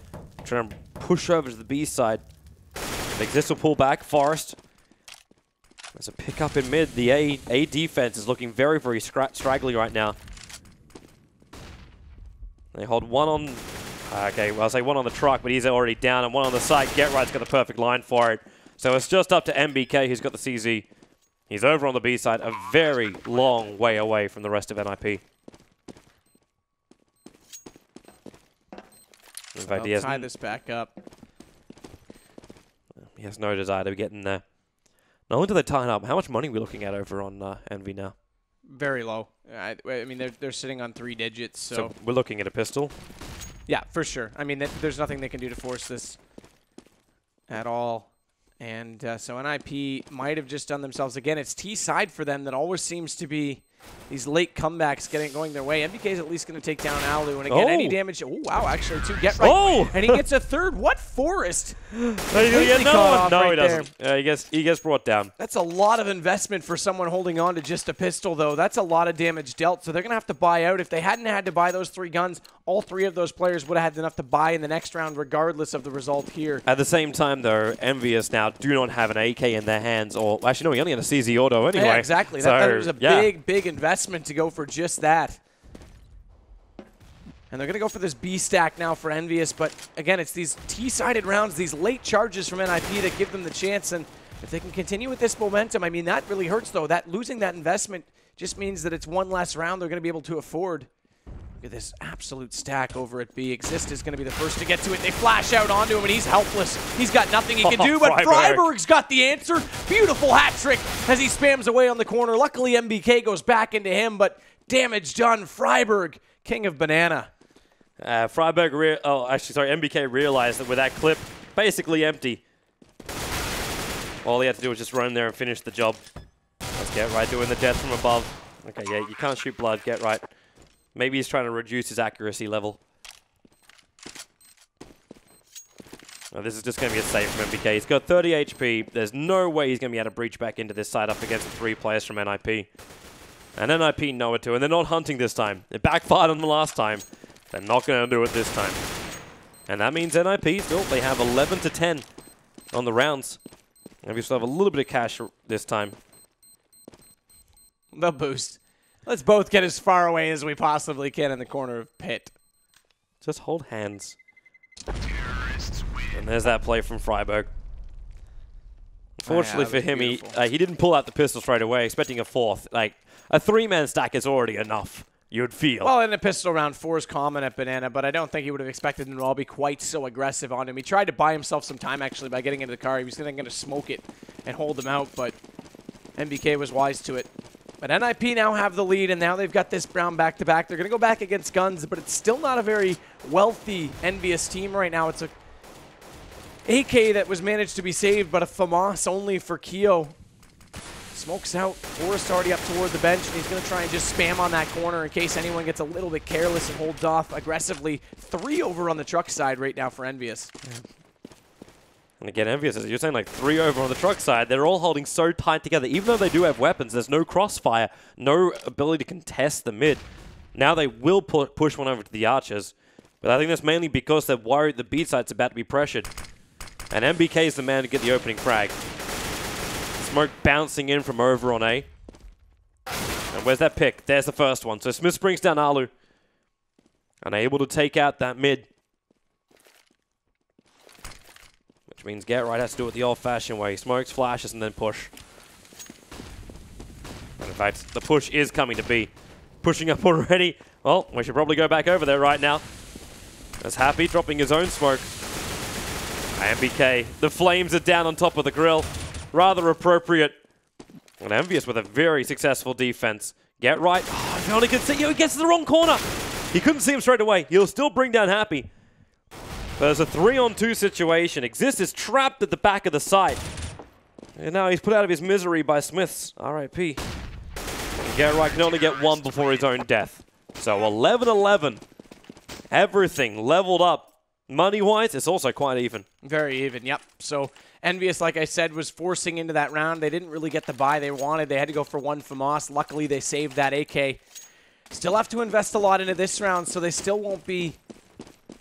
Try and push over to the B side. Exist will pull back. Forest. There's a pickup in mid. The A defense is looking very, very straggly right now. They hold one on... okay, well, I'll say one on the truck, but he's already down, and one on the side. Get Right's got the perfect line for it. So it's just up to MBK, who's got the CZ. He's over on the B side, a very long way away from the rest of NiP. In fact, he has tie this back up. He has no desire to get in there. Not only do they tie it up, how much money are we looking at over on Envy now? Very low. I mean, they're sitting on 3 digits, so we're looking at a pistol? Yeah, for sure. I mean, there's nothing they can do to force this at all. And so NiP might have just done themselves again. It's T-side for them that always seems to be these late comebacks going their way. MBK is at least going to take down Alu. And again, any damage. Oh, wow, actually, 2 Get Right. Oh! And he gets a third. What Forest? No, he doesn't. He gets brought down. That's a lot of investment for someone holding on to just a pistol, though. That's a lot of damage dealt. So they're going to have to buy out. If they hadn't had to buy those 3 guns, all 3 of those players would have had enough to buy in the next round, regardless of the result here. At the same time, though, EnVyUs now do not have an AK in their hands. Or actually, no, he only had a CZ auto anyway. Yeah, exactly. So, that was a big investment to go for just that. And they're going to go for this B stack now for EnVyUs, but again, it's these T-sided rounds, these late charges from NiP that give them the chance, and if they can continue with this momentum, I mean, that really hurts, though. That losing that investment just means that it's one less round they're going to be able to afford. Look at this absolute stack over at B. Exist is going to be the first to get to it. They flash out onto him, and he's helpless. He's got nothing he can do, but Freiburg's got the answer. Beautiful hat trick as he spams away on the corner. Luckily, MBK goes back into him, but damage done. Freiburg, king of banana. MBK realized that with that clip, basically empty. All he had to do was just run there and finish the job. Let's Get Right doing the death from above. Okay, yeah, you can't shoot blood, Get Right. Maybe he's trying to reduce his accuracy level. Now, this is just going to be a save from MBK. He's got 30 HP. There's no way he's going to be able to breach back into this side up against the 3 players from NiP. And NiP know it too, and they're not hunting this time. It backfired on them last time. They're not going to do it this time. And that means NiP still, they have 11 to 10 on the rounds. And we still have a little bit of cash this time. The boost. Let's both get as far away as we possibly can in the corner of pit. Just hold hands. Terrorists win. And there's that play from Freiburg. Unfortunately that for was him, beautiful. he didn't pull out the pistol straight away, expecting a 4th. Like, a 3-man stack is already enough, you'd feel. Well, in a pistol round, 4 is common at Banana, but I don't think he would have expected them to all be quite so aggressive on him. He tried to buy himself some time, actually, by getting into the car. He was going to smoke it and hold them out, but MBK was wise to it. But NiP now have the lead, and now they've got this round back-to-back. They're going to go back against Guns, but it's still not a very wealthy EnVyUs team right now. It's a AK that was managed to be saved, but a FAMAS only for Keo. Smokes out. Forrest already up toward the bench, and he's going to try and just spam on that corner in case anyone gets a little bit careless and holds off aggressively. 3 over on the truck side right now for EnVyUs. And again, EnVyUs, you're saying like 3 over on the truck side. They're all holding so tight together. Even though they do have weapons, there's no crossfire, no ability to contest the mid. Now they will push one over to the archers. But I think that's mainly because they're worried the B site's about to be pressured. And MBK is the man to get the opening frag. Smoke bouncing in from over on A. And where's that pick? There's the first one. So Smith brings down Alu. Unable to take out that mid. Which means Get Right has to do it the old-fashioned way. Smokes, flashes, and then push. And in fact, the push is coming to B. Pushing up already. Well, we should probably go back over there right now. As Happy dropping his own smoke. MBK, the flames are down on top of the grill. Rather appropriate. And EnVyUs with a very successful defense. Get Right. Oh, if you only could see, he gets to the wrong corner. He couldn't see him straight away. He'll still bring down Happy. There's a 3-on-2 situation. Exist is trapped at the back of the site. And now he's put out of his misery by Smiths. R.I.P. Get Right can only get 1 before his own death. So 11-11. Everything leveled up. Money-wise, it's also quite even. Very even, yep. So EnVyUs, like I said, was forcing into that round. They didn't really get the buy they wanted. They had to go for 1 FAMAS. Luckily, they saved that AK. Still have to invest a lot into this round, so they still won't be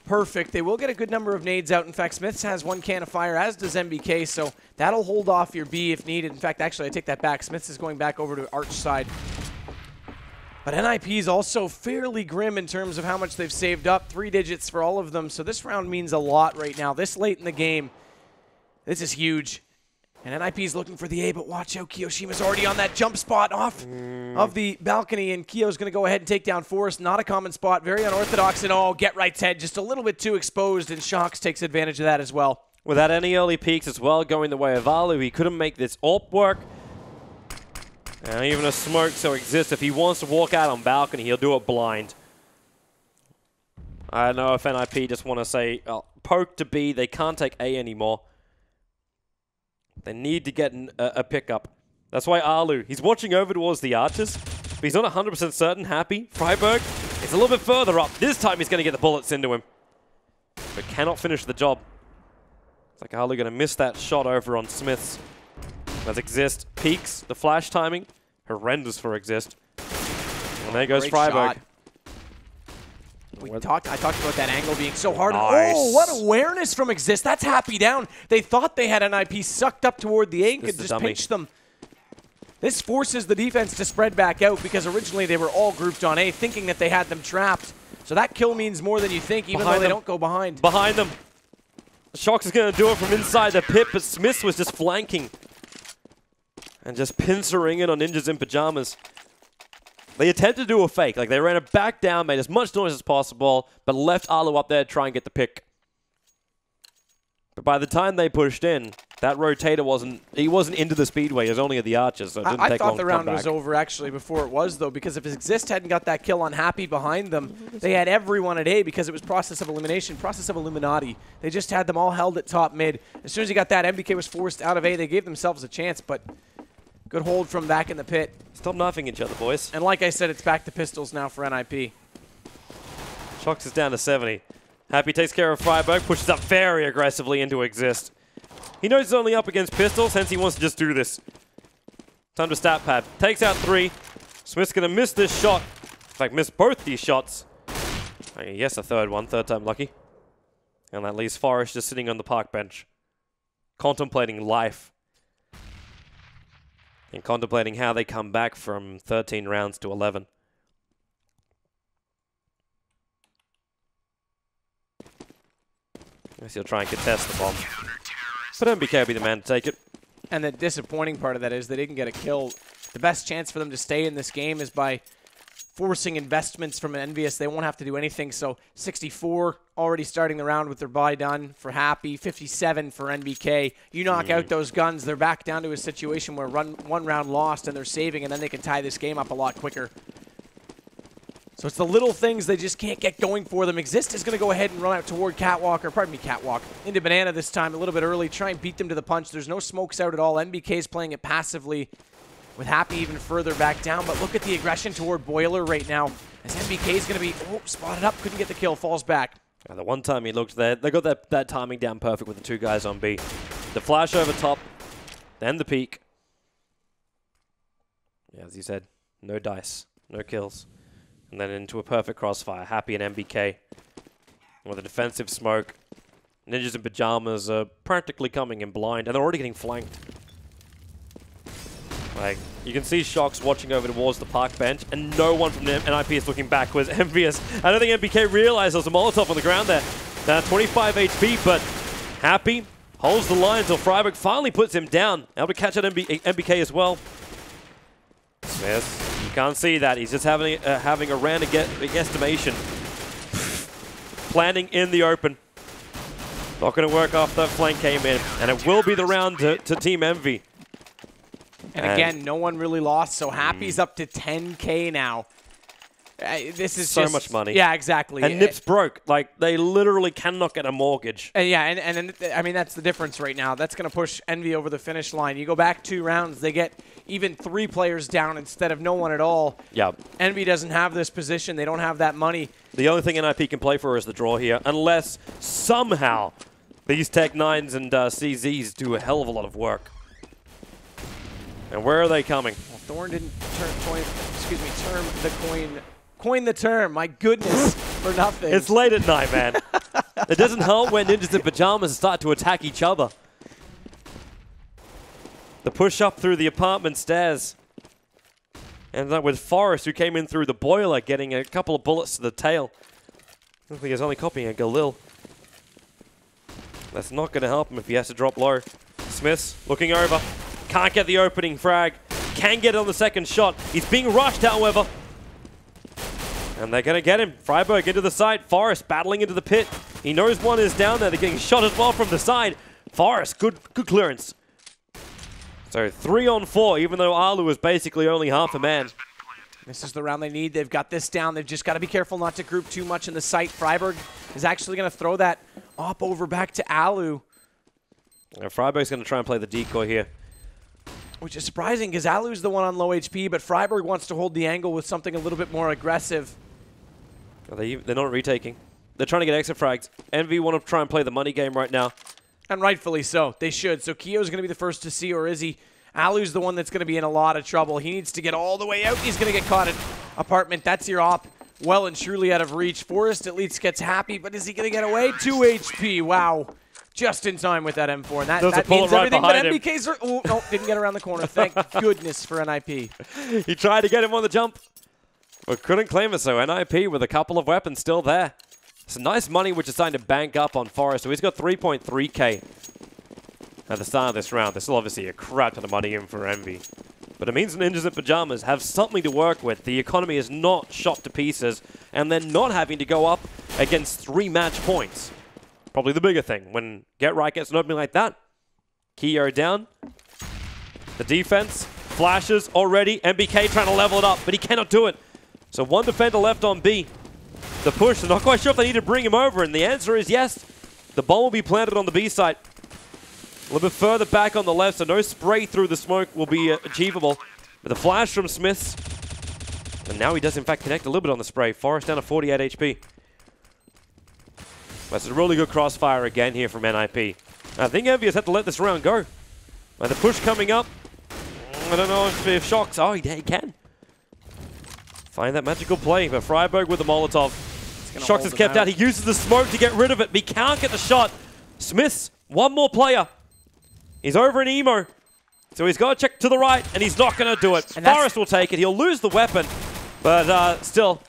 perfect. They will get a good number of nades out. In fact, Smiths has 1 can of fire, as does MBK, so that'll hold off your B if needed. In fact, actually, I take that back. Smiths is going back over to Arch side. But NiP is also fairly grim in terms of how much they've saved up. 3 digits for all of them, so this round means a lot right now. This late in the game, this is huge. And NiP is looking for the A, but watch out. Kiyoshima's already on that jump spot off of the balcony, and Kiyo's going to go ahead and take down Forrest. Not a common spot, very unorthodox, and oh, Get Right's head just a little bit too exposed, and Shocks takes advantage of that as well. Without any early peaks as well going the way of Alu, he couldn't make this AWP work. And even a smoke so exists. If he wants to walk out on balcony, he'll do it blind. I don't know if NiP just want to say, poke to B, they can't take A anymore. They need to get a pickup. That's why Alu, he's watching over towards the archers, but he's not 100% certain. Happy. Freiburg, it's a little bit further up. This time he's going to get the bullets into him, but cannot finish the job. It's like Alu going to miss that shot over on Smiths. As Exist peaks, the flash timing, horrendous for Exist. And there goes Great Freiburg. shot. I talked about that angle being so hard. Nice. Oh, what awareness from Exist. That's Happy down. They thought they had NiP sucked up toward the A and could just pinch them. This forces the defense to spread back out because originally they were all grouped on A, thinking that they had them trapped. So that kill means more than you think, even though they don't go behind. Behind them. Shocks is going to do it from inside the pit, but Smiths was just flanking. And just pincering it on Ninjas in Pajamas. They attempted to do a fake. Like, they ran it back down, made as much noise as possible, but left Alu up there to try and get the pick. But by the time they pushed in, that rotator wasn't into the speedway. It was only at the archers, so it didn't take long to come back. I thought the round was over, actually, before it was, though, because if Exist hadn't got that kill on Happy behind them, they had everyone at A because it was process of elimination, process of Illuminati. They just had them all held at top mid. As soon as you got that, MBK was forced out of A. They gave themselves a chance, but good hold from back in the pit. Stop knifing each other, boys. And like I said, it's back to pistols now for NiP. Shocks is down to 70. Happy takes care of Freiburg, pushes up very aggressively into Exist. He knows he's only up against pistols, hence he wants to just do this. Time to stat pad. Takes out 3. Smith's going to miss this shot. In fact, miss both these shots. Yes, a third one. Third time lucky. And that leaves Forrest just sitting on the park bench. Contemplating life. And contemplating how they come back from 13 rounds to 11. I guess he'll try and contest the bomb. But MBK will be the man to take it. And the disappointing part of that is they didn't get a kill. The best chance for them to stay in this game is by forcing investments from an EnVyUs. They won't have to do anything. So 64 already starting the round with their buy done for Happy. 57 for NBK. You knock out those guns, they're back down to a situation where one round lost and they're saving, and then they can tie this game up a lot quicker. So it's the little things they just can't get going for them. Exist is going to go ahead and run out toward Catwalk, or pardon me, Catwalk, into Banana this time a little bit early. Try and beat them to the punch. There's no smokes out at all. NBK is playing it passively with Happy even further back down. But look at the aggression toward Boiler right now. As NBK is going to be spotted up. Couldn't get the kill. Falls back. The one time he looked there, they got that timing down perfect with the 2 guys on B. The flash over top, then the peek. Yeah, as you said, no dice, no kills. And then into a perfect crossfire. Happy and MBK with a defensive smoke. Ninjas in Pajamas are practically coming in blind, and they're already getting flanked. Like, you can see Shocks watching over towards the park bench, and no one from NiP is looking backwards. EnVyUs, I don't think MBK realized there was a Molotov on the ground there. Now 25 HP, but Happy holds the line until Freiburg finally puts him down. Able to catch out MBK as well. Smith. You can't see that. He's just having a random estimation. Planning in the open. Not going to work after that flank came in. And it will be the round to Team Envy. And again, no one really lost, so Happy's up to 10K now. This is so just much money. Yeah, exactly. And NiP's broke. Like, they literally cannot get a mortgage. Yeah, and I mean, that's the difference right now. That's going to push Envy over the finish line. You go back 2 rounds, they get even 3 players down instead of no one at all. Yeah. Envy doesn't have this position. They don't have that money. The only thing NiP can play for is the draw here, unless somehow these Tech 9s and CZs do a hell of a lot of work. And where are they coming? Well, Thorn didn't coin the term. My goodness, for nothing. It's late at night, man. It doesn't help when Ninjas in Pajamas start to attack each other. The push up through the apartment stairs. And that with Forrest, who came in through the boiler, getting a couple of bullets to the tail. I think he's only copying a Galil. That's not going to help him if he has to drop low. Smith's looking over. Can't get the opening frag. Can get it on the second shot. He's being rushed, however. And they're going to get him. Freiburg into the side. Forrest battling into the pit. He knows one is down there. They're getting shot as well from the side. Forrest, good clearance. So 3 on 4, even though Alu was basically only half a man. This is the round they need. They've got this down. They've just got to be careful not to group too much in the site. Freiburg is actually going to throw that op over back to Alu. Freiburg's going to try and play the decoy here. Which is surprising because Alu's the one on low HP, but Freiburg wants to hold the angle with something a little bit more aggressive. They're not retaking. They're trying to get exit frags. Envy want to try and play the money game right now. And rightfully so. They should. So Keo's going to be the first to see, or is he? Alu's the one that's going to be in a lot of trouble. He needs to get all the way out. He's going to get caught in apartment. That's your op. Well and truly out of reach. Forrest at least gets happy, but is he going to get away? 2 HP. Wow. Just in time with that M4. And that means right everything, but him. MBK's... Oh, no, didn't get around the corner. Thank goodness for NiP. He tried to get him on the jump, but couldn't claim it, so NiP with a couple of weapons still there. Some nice money which is starting to bank up on Forrest, so he's got 3.3k at the start of this round. There's still obviously a crap ton of money in for Envy. But it means Ninjas in Pajamas have something to work with. The economy is not shot to pieces, and they're not having to go up against 3 match points. Probably the bigger thing. When Get Right gets an opening like that, Keo down. The defense flashes already. MBK trying to level it up, but he cannot do it. So 1 defender left on B. The push, they're not quite sure if they need to bring him over, and the answer is yes. The bomb will be planted on the B site. A little bit further back on the left, so no spray through the smoke will be achievable. But the flash from Smiths. And now he does in fact connect a little bit on the spray. Forrest down to 48 HP. That's a really good crossfire again here from NiP. I think EnVyUs had to let this round go. The push coming up. I don't know if Shocks... Oh, he can. Find that magical play, but Freiburg with the Molotov. Shocks is kept out. He uses the smoke to get rid of it, but he can't get the shot. Smiths, one more player. He's over in Emo. So he's got to check to the right, and he's not going to do it. And Forrest will take it. He'll lose the weapon, but still,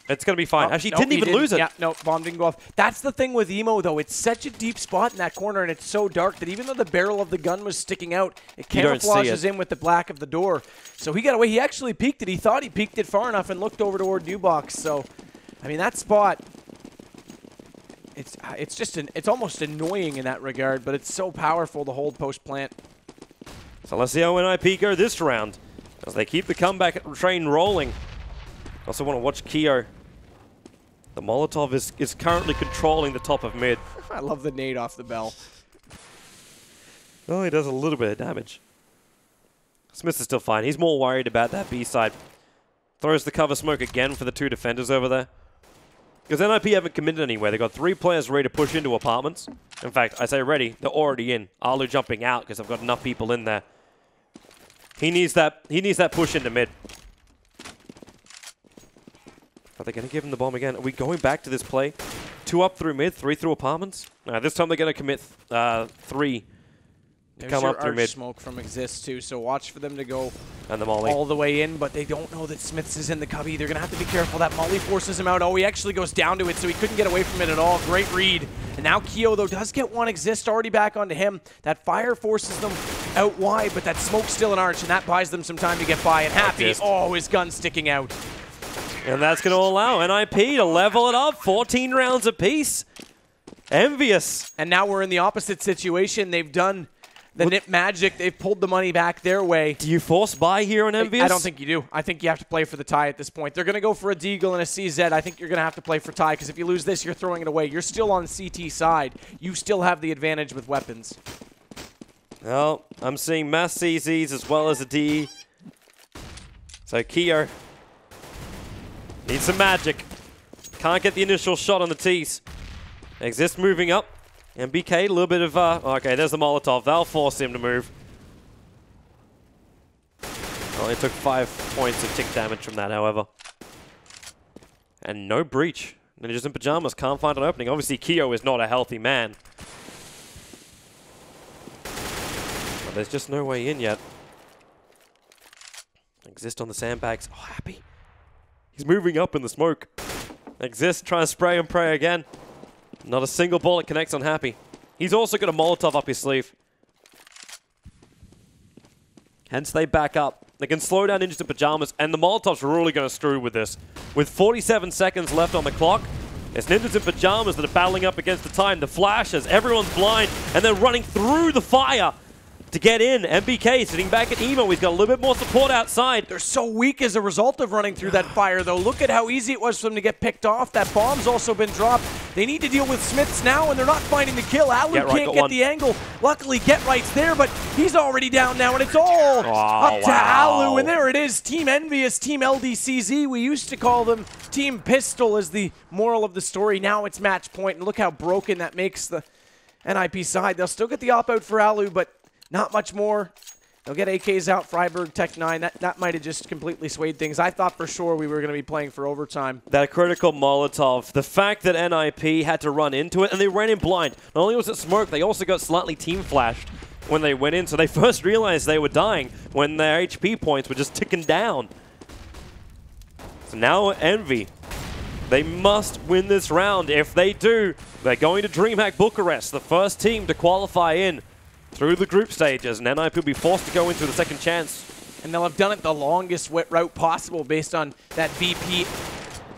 it's going to be fine. Actually, he didn't even lose it. Yeah, no, bomb didn't go off. That's the thing with Emo, though. It's such a deep spot in that corner, and it's so dark that even though the barrel of the gun was sticking out, it camouflages in with the black of the door. So he got away. He actually peeked it. He thought he peeked it far enough and looked over toward New Box. So, I mean, that spot... It's almost annoying in that regard, but it's so powerful to hold post plant. So let's see how NiP go this round as they keep the comeback train rolling. Also want to watch Keo. The Molotov is currently controlling the top of mid. I love the nade off the bell. Oh, he does a little bit of damage. Smith is still fine. He's more worried about that B side. Throws the cover smoke again for the two defenders over there. Because NiP haven't committed anywhere. They've got 3 players ready to push into apartments. In fact, I say ready, they're already in. Alu jumping out because I've got enough people in there. He needs that push into mid. Are they going to give him the bomb again? Are we going back to this play? 2 up through mid, 3 through apartments? This time they're going to commit 3. There's come up through mid. Smoke from Exist too, so watch for them to go and the molly all the way in, but they don't know that Smiths is in the cubby. They're going to have to be careful. That molly forces him out. Oh, he actually goes down to it, so he couldn't get away from it at all. Great read. And now Keo, though, does get one Exist already back onto him. That fire forces them out wide, but that smoke's still an arch, and that buys them some time to get by. And Happy, oh, his gun's sticking out. And that's going to allow NiP to level it up. 14 rounds apiece. EnVyUs. And now we're in the opposite situation. They've done the NiP magic. They've pulled the money back their way. Do you force buy here on EnVyUs? I don't think you do. I think you have to play for the tie at this point. They're going to go for a Deagle and a CZ. I think you're going to have to play for tie because if you lose this, you're throwing it away. You're still on the CT side. You still have the advantage with weapons. Well, I'm seeing mass CZs as well as a D. So Keo needs some magic. Can't get the initial shot on the T's. Exist moving up. MBK, a little bit of... okay, there's the Molotov. That'll force him to move. Only took 5 points of tick damage from that, however. And no breach. Ninjas in Pajamas can't find an opening. Obviously, Keo is not a healthy man. But there's just no way in yet. Exist on the sandbags. Oh, Happy. He's moving up in the smoke. Exist, trying to spray and pray again. Not a single bullet connects on Happy. He's also got a Molotov up his sleeve. Hence they back up. They can slow down Ninjas in Pajamas, and the Molotov's really going to screw with this. With 47 seconds left on the clock, it's Ninjas in Pajamas that are battling up against the time. The flashes, everyone's blind, and they're running through the fire to get in. MBK sitting back at Emo. He's got a little bit more support outside. They're so weak as a result of running through that fire, though. Look at how easy it was for them to get picked off. That bomb's also been dropped. They need to deal with Smiths now, and they're not finding the kill. Alu can't get the angle. Luckily, Get Right's there, but he's already down now, and it's all up to Alu. And there it is. Team EnVyUs, Team LDCZ. We used to call them Team Pistol as the moral of the story. Now it's match point, and look how broken that makes the NiP side. They'll still get the op-out for Alu, but not much more. They'll get AKs out, Freiburg, Tech 9. That might have just completely swayed things. I thought for sure we were going to be playing for overtime. That critical Molotov, the fact that NiP had to run into it, and they ran in blind. Not only was it smoke, they also got slightly team flashed when they went in, so they first realized they were dying when their HP points were just ticking down. So now Envy, they must win this round. If they do, they're going to DreamHack Bucharest, the first team to qualify in through the group stages, and NiP will be forced to go into the second chance. And they'll have done it the longest route possible based on that VP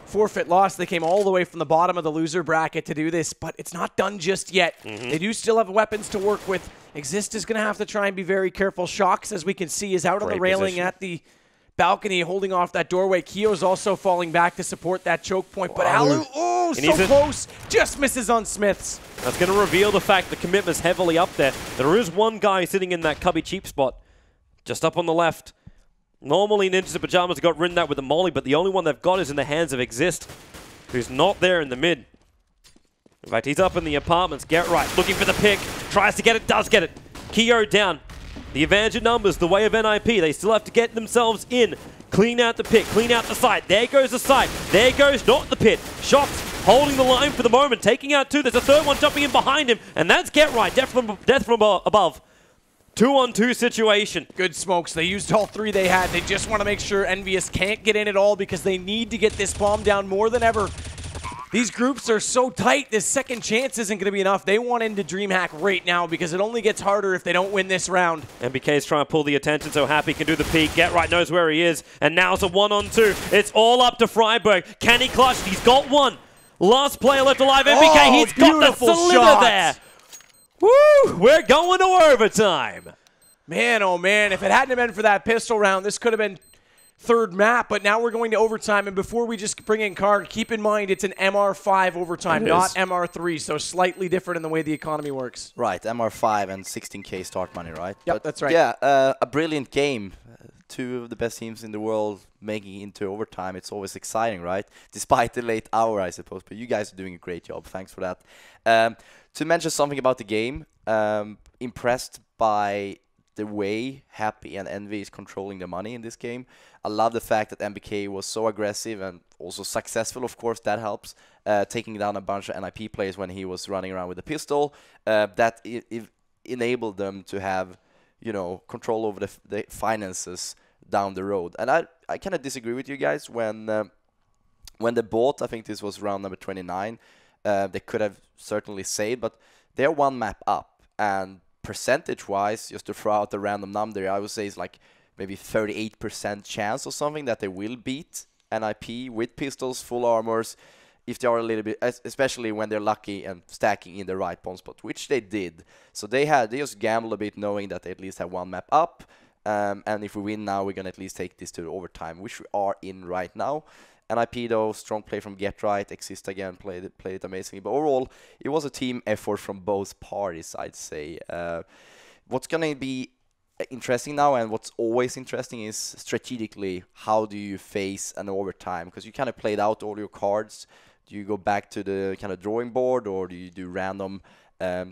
forfeit loss. They came all the way from the bottom of the loser bracket to do this, but it's not done just yet. They do still have weapons to work with. Exist is going to have to try and be very careful. Shocks, as we can see, is out on the railing at the balcony holding off that doorway. Keo's also falling back to support that choke point, but Alu, oh, so close, just misses on Smiths. That's going to reveal the fact the commitment's heavily up there. There is one guy sitting in that cubby cheap spot, just up on the left. Normally Ninjas in Pajamas got ridden out with the molly, but the only one they've got is in the hands of Exist, who's not there in the mid. In fact, he's up in the apartments. Get right, looking for the pick. Tries to get it, does get it. Kyo down. The advantage of numbers, the way of NiP. They still have to get themselves in. Clean out the pit, clean out the site. There goes the site. There goes not the pit. Shox holding the line for the moment, taking out 2. There's a third one jumping in behind him, and that's Get Right. Death from above. 2-on-2 situation. Good smokes. They used all 3 they had. They just want to make sure EnVyUs can't get in at all because they need to get this bomb down more than ever. These groups are so tight, this second chance isn't going to be enough. They want into DreamHack right now because it only gets harder if they don't win this round. MBK is trying to pull the attention so Happy can do the peek. Get Right knows where he is, and now it's a 1-on-2. It's all up to Freiburg. Can he clutch? He's got one. Last player left alive, MBK. He's got the cylinder there. Woo! We're going to overtime. Man, oh man, if it hadn't been for that pistol round, this could have been 3rd map, but now we're going to overtime. And before we just bring in Karg, keep in mind it's an MR5 overtime, not MR3, so slightly different in the way the economy works. Right, MR5 and 16K start money, right? Yep, that's right. Yeah, a brilliant game. 2 of the best teams in the world making it into overtime. It's always exciting, right? Despite the late hour, I suppose. But you guys are doing a great job. Thanks for that. To mention something about the game, impressed by the way Happy and Envy is controlling the money in this game. I love the fact that MBK was so aggressive and also successful, of course, that helps. Taking down a bunch of NiP players when he was running around with a pistol. That enabled them to have, you know, control over the finances down the road. And I kind of disagree with you guys when they bought, I think this was round number 29, they could have certainly saved, but they're 1 map up, and percentage-wise, just to throw out a random number, I would say it's like maybe 38% chance or something that they will beat NiP with pistols, full armors, if they are a little bit, especially when they're lucky and stacking in the right bomb spot, which they did. So they just gambled a bit, knowing that they at least have 1 map up, and if we win now, we're gonna at least take this to the overtime, which we are in right now. NiP though, strong play from Get Right. Exist again, played it amazingly. But overall, it was a team effort from both parties, I'd say. What's going to be interesting now, and what's always interesting, is strategically, how do you face an overtime? Because you kind of played out all your cards. Do you go back to the kind of drawing board, or do you do random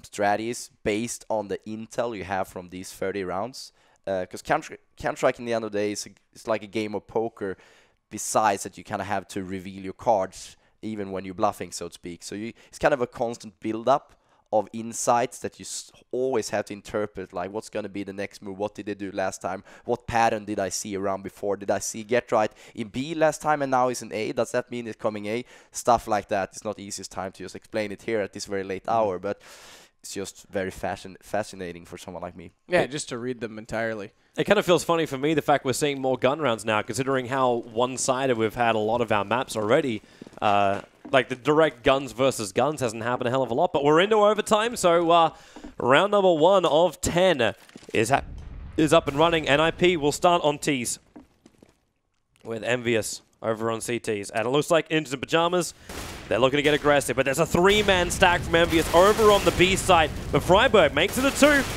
strategies based on the intel you have from these 30 rounds? Because Counter-Strike, in the end of the day, is like a game of poker, besides that you kind of have to reveal your cards even when you're bluffing, so to speak. So it's kind of a constant build-up of insights that you always have to interpret, like what's going to be the next move, what did they do last time, what pattern did I see around before, did I see Get Right in B last time and now it's in A, does that mean it's coming A? Stuff like that. It's not the easiest time to just explain it here at this very late hour, but it's just very fascinating for someone like me. Yeah, just to read them entirely. It kind of feels funny for me, the fact we're seeing more gun rounds now, considering how one-sided we've had a lot of our maps already. Like the direct guns versus guns hasn't happened a hell of a lot, but we're into overtime, so round number 1 of 10 is up and running. NiP will start on T's with EnVyUs over on CTs. And it looks like into the pajamas. They're looking to get aggressive, but there's a 3-man stack from EnVyUs over on the B side. But Freiburg makes it a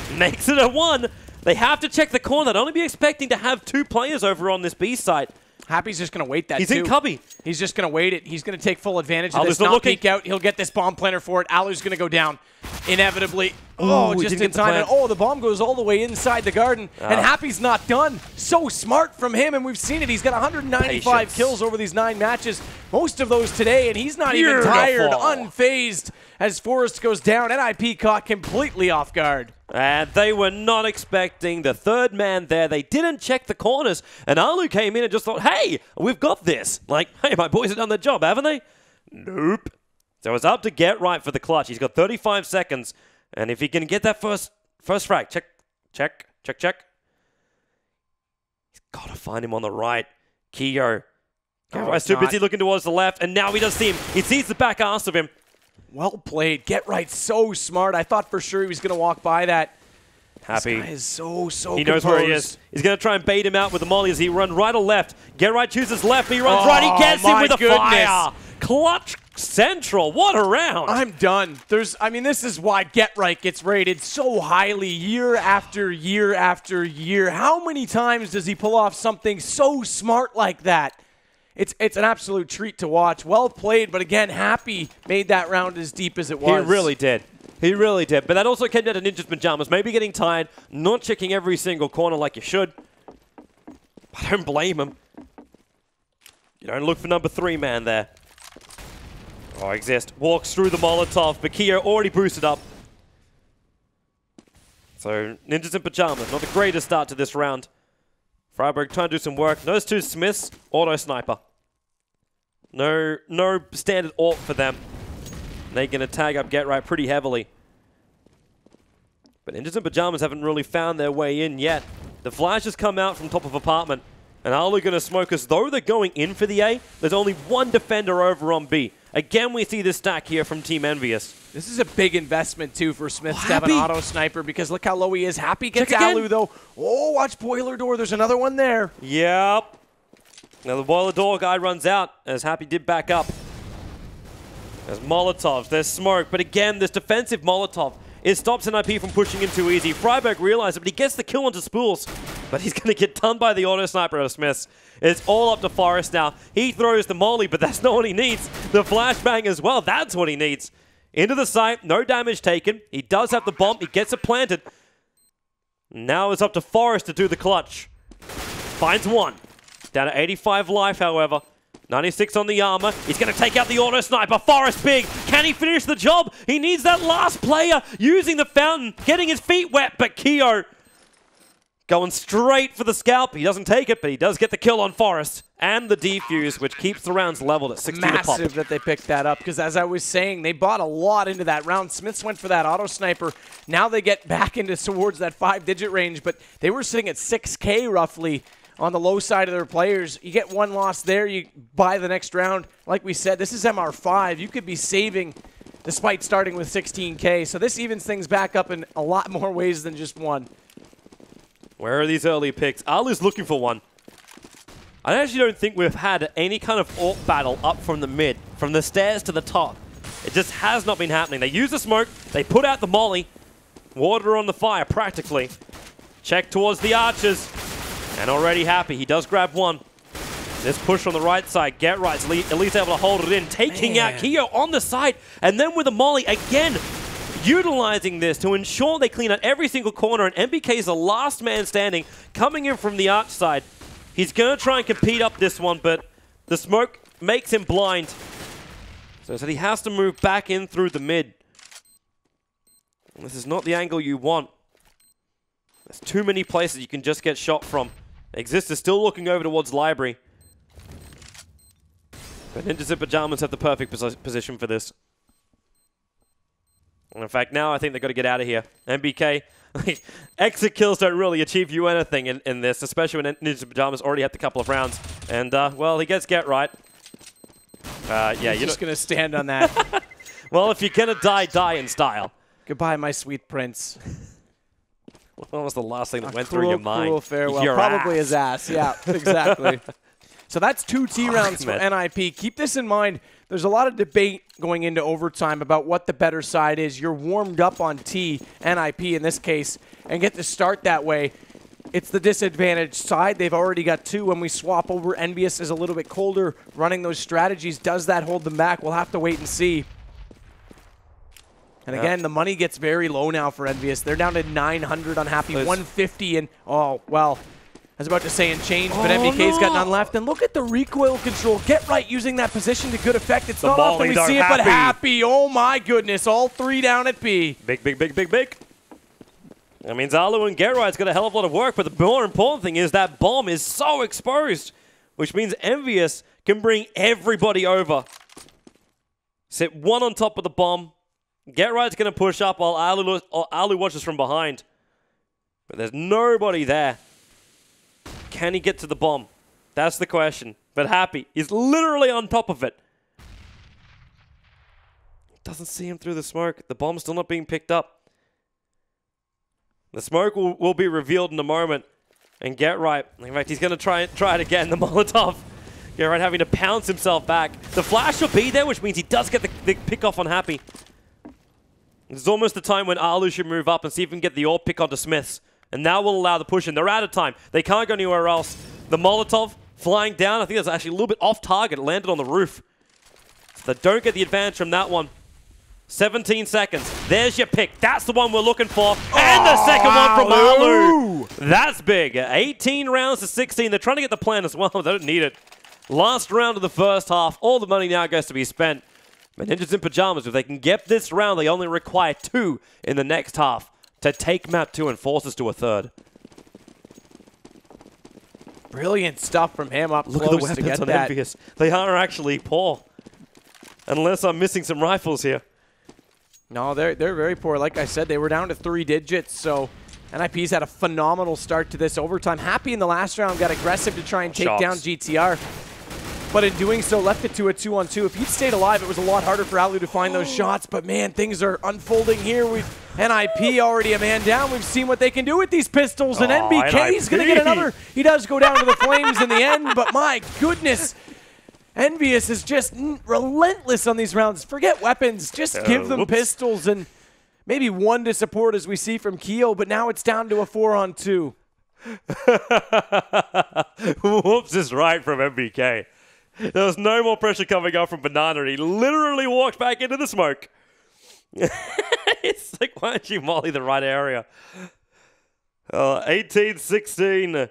2, makes it a 1. They have to check the corner. They'd only be expecting to have 2 players over on this B side. Happy's just going to wait that He's in cubby. He's just going to wait it. He's going to take full advantage of this. Not peek out. He'll get this bomb planter for it. Alu's going to go down inevitably. Oh, just in time. And oh, the bomb goes all the way inside the garden. And Happy's not done. So smart from him, and we've seen it. He's got 195 kills over these 9 matches. Most of those today, and he's not even tired, unfazed as Forrest goes down. NiP caught completely off guard. And they were not expecting the 3rd man there. They didn't check the corners. And Alu came in and just thought, hey, we've got this. Like, hey, my boys have done their job, haven't they? Nope. So it's up to Get Right for the clutch. He's got 35 seconds. And if he can get that first frag, check. He's got to find him on the right. Kyo. Get Right's too busy looking towards the left. And now he does see him. He sees the back arse of him. Well played. Get Right so smart. I thought for sure he was going to walk by that. Happy. This guy is so He knows where he is. He's going to try and bait him out with the molly as he runs right or left. Get Right chooses left, but he runs right. He gets him with a fire. Clutch Central. What a round. I'm done. I mean, this is why Get Right gets rated so highly year after year after year. How many times does he pull off something so smart like that? it's an absolute treat to watch. Well played, but again, Happy made that round as deep as it was. He really did. He really did. But that also came down to Ninja's pajamas. Maybe getting tired, not checking every single corner like you should. I don't blame him. You don't look for number 3 man there. Oh, Exist. Walks through the Molotov, but Keo already boosted up. So, Ninjas in pajamas. Not the greatest start to this round. Freiburg trying to do some work. Those 2 Smiths, auto sniper. No standard AWP for them. They're going to tag up Get Right pretty heavily. But Ninjas in pajamas haven't really found their way in yet. The flash has come out from top of apartment. And Alu going to smoke us. Though they're going in for the A, there's only 1 defender over on B. Again, we see this stack here from Team EnVyUs. This is a big investment, too, for Smith to have an auto sniper because look how low he is. Happy gets Alu, though. Oh, watch boiler door. There's another one there. Yep. Now the boiler door guy runs out as Happy did back up. There's Molotovs. There's smoke. But again, this defensive Molotov, it stops NiP from pushing in too easy. Freiburg realizes it, but he gets the kill onto Spools. But he's going to get done by the auto sniper of Smiths. It's all up to Forrest now. He throws the molly, but that's not what he needs. The flashbang as well. That's what he needs. Into the site. No damage taken. He does have the bomb. He gets it planted. Now it's up to Forrest to do the clutch. Finds 1. Down to 85 life, however. 96 on the armor. He's going to take out the auto sniper. Forrest big. Can he finish the job? He needs that last player using the fountain, getting his feet wet, but Keo going straight for the scalp. He doesn't take it, but he does get the kill on Forrest and the defuse, which keeps the rounds leveled at 16 a pop. Massive that they picked that up because, as I was saying, they bought a lot into that round. Smiths went for that auto sniper. Now they get back into towards that 5-digit range, but they were sitting at 6K roughly on the low side of their players. You get 1 loss there, you buy the next round. Like we said, this is MR5. You could be saving despite starting with 16K. So this evens things back up in a lot more ways than just 1. Where are these early picks? Alu's looking for 1. I actually don't think we've had any kind of AWP battle up from the mid, from the stairs to the top. It just has not been happening. They use the smoke, they put out the molly, water on the fire practically. Check towards the archers, and already Happy. He does grab 1. This push on the right side, Get Right's at least able to hold it in, taking out Keo on the side, and then with a molly again, utilizing this to ensure they clean out every single corner, and MBK is the last man standing, coming in from the arch side. He's going to try and compete up this one, but the smoke makes him blind. So he has to move back in through the mid. And this is not the angle you want. There's too many places you can just get shot from. Exist is still looking over towards Library. But Ninjas in Pajamas have the perfect position for this. And in fact, now I think they've got to get out of here. MBK, exit kills don't really achieve you anything in this, especially when Ninjas in Pajamas already had the couple of rounds. And, well, he gets Get Right. Yeah, you're just going to stand on that. Well, if you're going to die, die in style. Goodbye, my sweet prince. What was the last thing that went through your mind? Cruel farewell. Your Probably ass. his ass. Yeah, exactly. So that's 2 T rounds for NiP. Keep this in mind. There's a lot of debate going into overtime about what the better side is. You're warmed up on T, NiP in this case, and get to start that way. It's the disadvantaged side. They've already got 2. When we swap over, EnVyUs is a little bit colder running those strategies. Does that hold them back? We'll have to wait and see. And again, the money gets very low now for EnVyUs. They're down to 900 on Happy, 150, and oh, well, I was about to say in change, but MBK's got none left. And look at the recoil control. Get Right using that position to good effect. It's not often we see it, but Happy, oh my goodness, all 3 down at B. Big, big, big, big, big. That means Alu and Get Right's got a hell of a lot of work, but the more important thing is that bomb is so exposed, which means EnVyUs can bring everybody over. Sit 1 on top of the bomb. Get Right's going to push up while Alu watches from behind. But there's nobody there. Can he get to the bomb? That's the question. But Happy, he's literally on top of it. Doesn't see him through the smoke. The bomb's still not being picked up. The smoke will be revealed in a moment. And Get Right, in fact, he's going to try it again. The Molotov. Get Right having to pounce himself back. The flash will be there, which means he does get the pick off on Happy. It's almost the time when Alu should move up and see if he can get the AWP pick onto Smiths. And now we'll allow the push in. They're out of time. They can't go anywhere else. The Molotov flying down. I think that's actually a little bit off target. It landed on the roof. So they don't get the advantage from that one. 17 seconds. There's your pick. That's the one we're looking for. And the second one from Alu. That's big. 18 rounds to 16. They're trying to get the plan as well. They don't need it. Last round of the first half. All the money now goes to be spent. But Ninjas in Pajamas, if they can get this round, they only require 2 in the next half to take map 2 and force us to a third. Brilliant stuff from him up Look at close the to weapons get on that. EnVyUs. They are actually poor. Unless I'm missing some rifles here. No, they're very poor. Like I said, they were down to 3 digits, so NiP's had a phenomenal start to this overtime. Happy in the last round, got aggressive to try and take down GTR. But in doing so, left it to a 2-on-2. If he'd stayed alive, it was a lot harder for Alu to find those shots. But man, things are unfolding here. NiP already a man down. We've seen what they can do with these pistols. And NBK is going to get another. He does go down to the flames in the end, but my goodness. EnVyUs is just relentless on these rounds. Forget weapons. Just give them pistols and maybe 1 to support as we see from Keo, but now it's down to a 4-on-2. Whoops is right from MBK. There was no more pressure coming up from Banana. He literally walked back into the smoke. It's like, why don't you molly the right area? 18-16.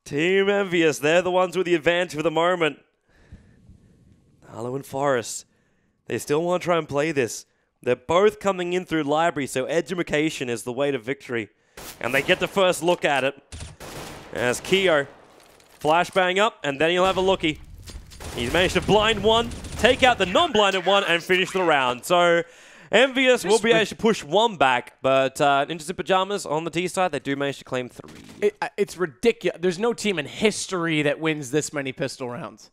Team EnVyUs, they're the ones with the advantage for the moment. Alu and Forrest, they still want to try and play this. They're both coming in through library, so education is the way to victory. And they get the first look at it. As Keo flashbang up, and then he'll have a lookie. He's managed to blind one, take out the non-blinded one, and finish the round. So EnVyUs will be able to push 1 back, but Ninjas in Pajamas on the T side, they do manage to claim 3. It's ridiculous. There's no team in history that wins this many pistol rounds.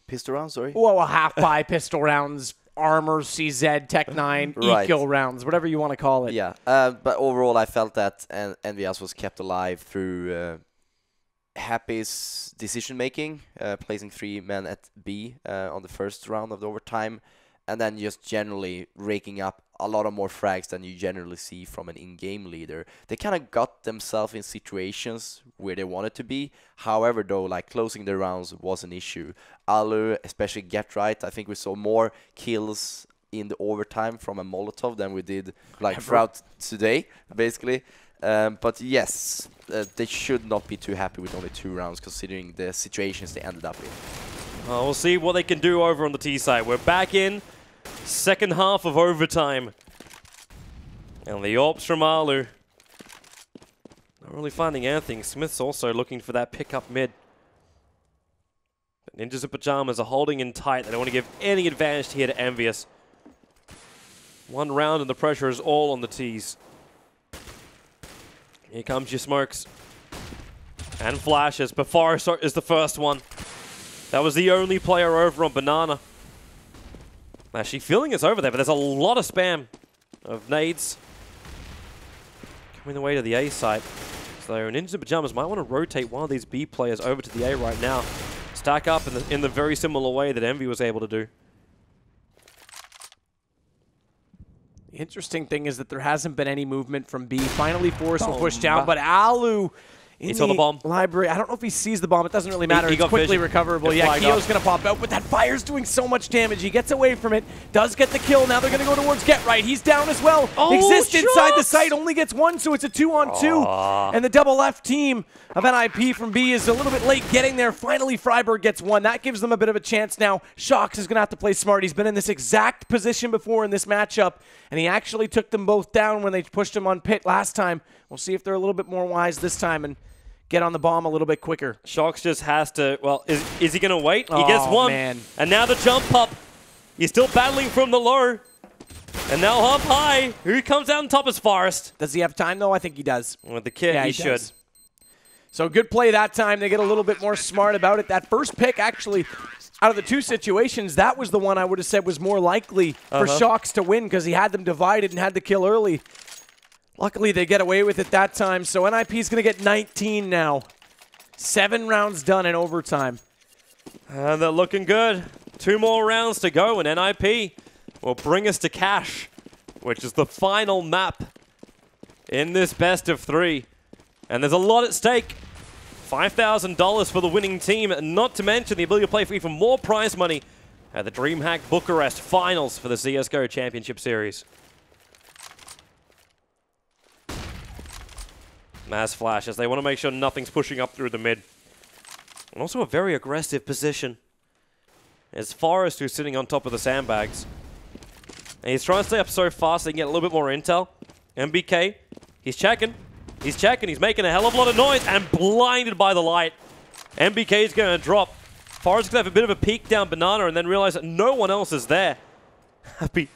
Pistol round, sorry? Well, half-buy pistol rounds, armor, CZ, Tech 9, Right. eco rounds, whatever you want to call it. Yeah, but overall I felt that EnVyUs was kept alive through Happy's decision-making, placing 3 men at B on the first round of the overtime, and then just generally raking up a lot of more frags than you generally see from an in-game leader. They kind of got themselves in situations where they wanted to be. However, though, like closing the rounds was an issue. Alu, especially Get Right, I think we saw more kills in the overtime from a Molotov than we did like throughout today, basically. But yes, they should not be too happy with only 2 rounds considering the situations they ended up in. We'll see what they can do over on the T side. We're back in. Second half of overtime. And the AWPs from Alu. Not really finding anything. Smith's also looking for that pickup mid. But Ninjas in Pajamas are holding in tight. They don't want to give any advantage here to EnVyUs. 1 round and the pressure is all on the T's. Here comes your smokes. And flashes. But Forrest is the first one. That was the only player over on Banana. Actually feeling it's over there, but there's a lot of spam of nades coming the way to the A side. So Ninjas in Pajamas might want to rotate one of these B players over to the A right now. Stack up in the very similar way that Envy was able to do. The interesting thing is that there hasn't been any movement from B. Finally, Forrest will push down, but Alu in the bomb. Library. I don't know if he sees the bomb. It doesn't really matter. He It's got quickly vision. recoverable. It Yeah, flagged Keo's up. going to pop out, but that fire's doing so much damage. He gets away from it, does get the kill. Now they're going to go towards Get Right. He's down as well. Exists inside the site, only gets 1, so it's a 2-on-2. And the double left team of NiP from B is a little bit late getting there. Finally, Freiburg gets 1. That gives them a bit of a chance now. Shox is going to have to play smart. He's been in this exact position before in this matchup, and he actually took them both down when they pushed him on pit last time. We'll see if they're a little bit more wise this time and get on the bomb a little bit quicker. Shox just has to, well, is he going to wait? He gets 1. Man. And now the jump up. He's still battling from the low. And now up high. Who comes out on top is Forrest. Does he have time, though? I think he does. With the kit, Yeah, he should. does. So good play that time. They get a little bit more smart about it. That first pick, actually, out of the 2 situations, that was the one I would have said was more likely for Shox to win because he had them divided and had the kill early. Luckily, they get away with it that time, so NiP's going to get 19 now. 7 rounds done in overtime. And they're looking good. 2 more rounds to go, and NiP will bring us to Cash, which is the final map in this best of 3. And there's a lot at stake. $5,000 for the winning team, not to mention the ability to play for even more prize money at the DreamHack Bucharest Finals for the CSGO Championship Series. Mass flashes. They want to make sure nothing's pushing up through the mid. And also a very aggressive position. As Forrest, who's sitting on top of the sandbags. And he's trying to stay up so fast they can get a little bit more intel. MBK, he's checking. He's checking. He's making a hell of a lot of noise and blinded by the light. MBK is going to drop. Forrest is going to have a bit of a peek down Banana and then realize that no one else is there. Happy.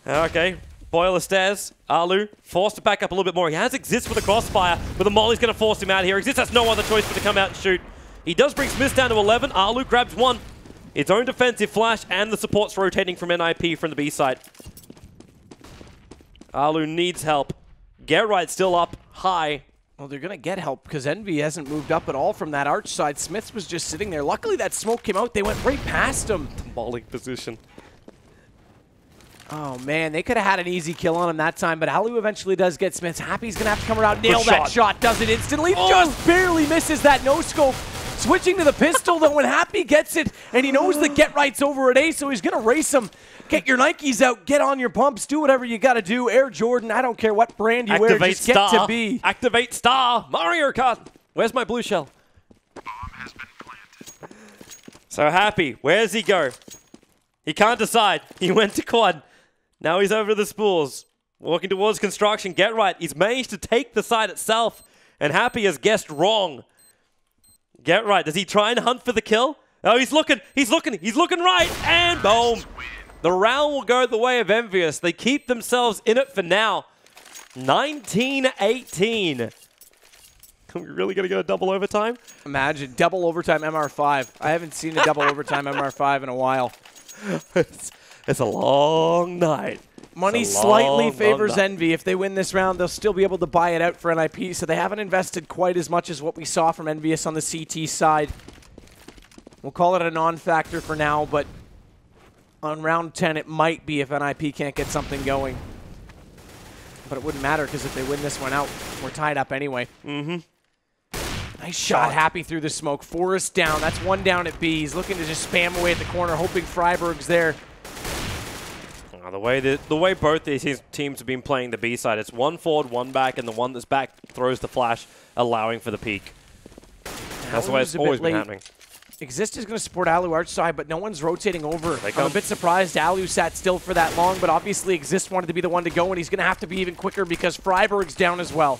Okay. Boiler stairs. Alu forced to back up a little bit more. He has Exist with a crossfire, but the Molly's going to force him out here. Exist has no other choice but to come out and shoot. He does bring Smith down to 11. Alu grabs one. Its own defensive flash, and the support's rotating from NiP from the B side. Alu needs help. Get right still up high. Well, they're going to get help because Envy hasn't moved up at all from that arch side. Smiths was just sitting there. Luckily, that smoke came out. They went right past him. Balling position. Oh, man. They could have had an easy kill on him that time, but Alu eventually does get Smiths. Happy's going to have to come around, nail that shot. Does it instantly. Oh. Just barely misses that no-scope. Switching to the pistol, though, when Happy gets it, and he knows the get right's over at A, so he's going to race him. Get your Nikes out, get on your pumps, do whatever you got to do. Air Jordan, I don't care what brand you wear, just get to B. Activate star. Mario Kart. Where's my blue shell? Bomb has been planted. So Happy, where's he go? He can't decide. He went to quad. Now he's over to the spools. Walking towards construction. Get right. He's managed to take the side itself, and Happy has guessed wrong. Get right. Does he try and hunt for the kill? Oh, he's looking right, and boom. The round will go the way of EnVyUs. They keep themselves in it for now. 19-18. Are we really going to go double overtime? Imagine, double overtime MR5. I haven't seen a double overtime MR5 in a while. It's a long night. Money slightly favors Envy. If they win this round, they'll still be able to buy it out for NiP, so they haven't invested quite as much as what we saw from EnVyUs on the CT side. We'll call it a non-factor for now, but on round 10, it might be if NiP can't get something going. But it wouldn't matter, because if they win this one out, we're tied up anyway. Nice shot. Happy through the smoke. Forrest down. That's one down at B. He's looking to just spam away at the corner, hoping Freiburg's there. The way both these teams have been playing the B side, it's one forward, one back, and the one that's back throws the flash, allowing for the peak. That's the way it's always been happening. Exist is going to support Alu arch side, but no one's rotating over. I'm a bit surprised Alu sat still for that long, but obviously Exist wanted to be the one to go, and he's going to have to be even quicker because Freiburg's down as well.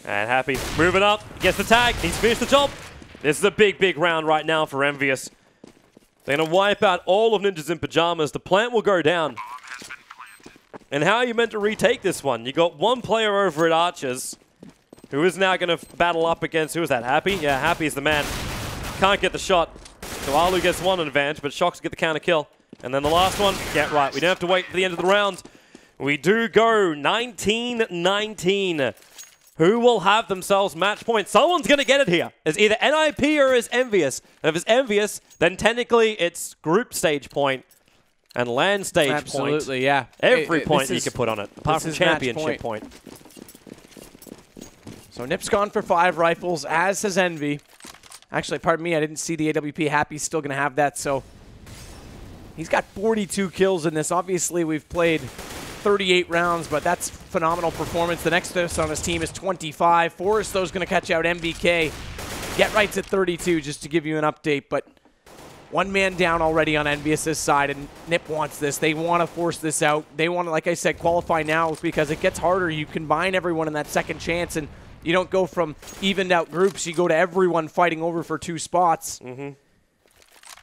And Happy moving up, gets the tag, he's finished the job. This is a big, big round right now for EnVyUs. They're going to wipe out all of Ninjas in Pajamas. The plant will go down. And how are you meant to retake this one? You got one player over at Archers, who is now going to battle up against, who is that, Happy? Yeah, Happy's the man. Can't get the shot. So Alu gets one advantage, but Shocks get the counter kill. And then the last one, get right. We don't have to wait for the end of the round. We do go 19-19. Who will have themselves match points? Someone's going to get it here. It's either NiP or it's EnVyUs. And if it's EnVyUs, then technically it's group stage point and land stage point. Absolutely, yeah. Every point you can put on it, apart from championship point. So NiP's gone for 5 rifles, as has Envy. Actually, pardon me, I didn't see the AWP. Happy's still going to have that, so he's got 42 kills in this. Obviously, we've played 38 rounds, but that's phenomenal performance. The next best on his team is 25. Forrest, though, is going to catch out MBK. Get Right's at 32, just to give you an update, but one man down already on EnVyUs' side, and NiP wants this. They want to force this out. They want to, like I said, qualify now because it gets harder. You combine everyone in that second chance, and you don't go from evened out groups. You go to everyone fighting over for 2 spots. And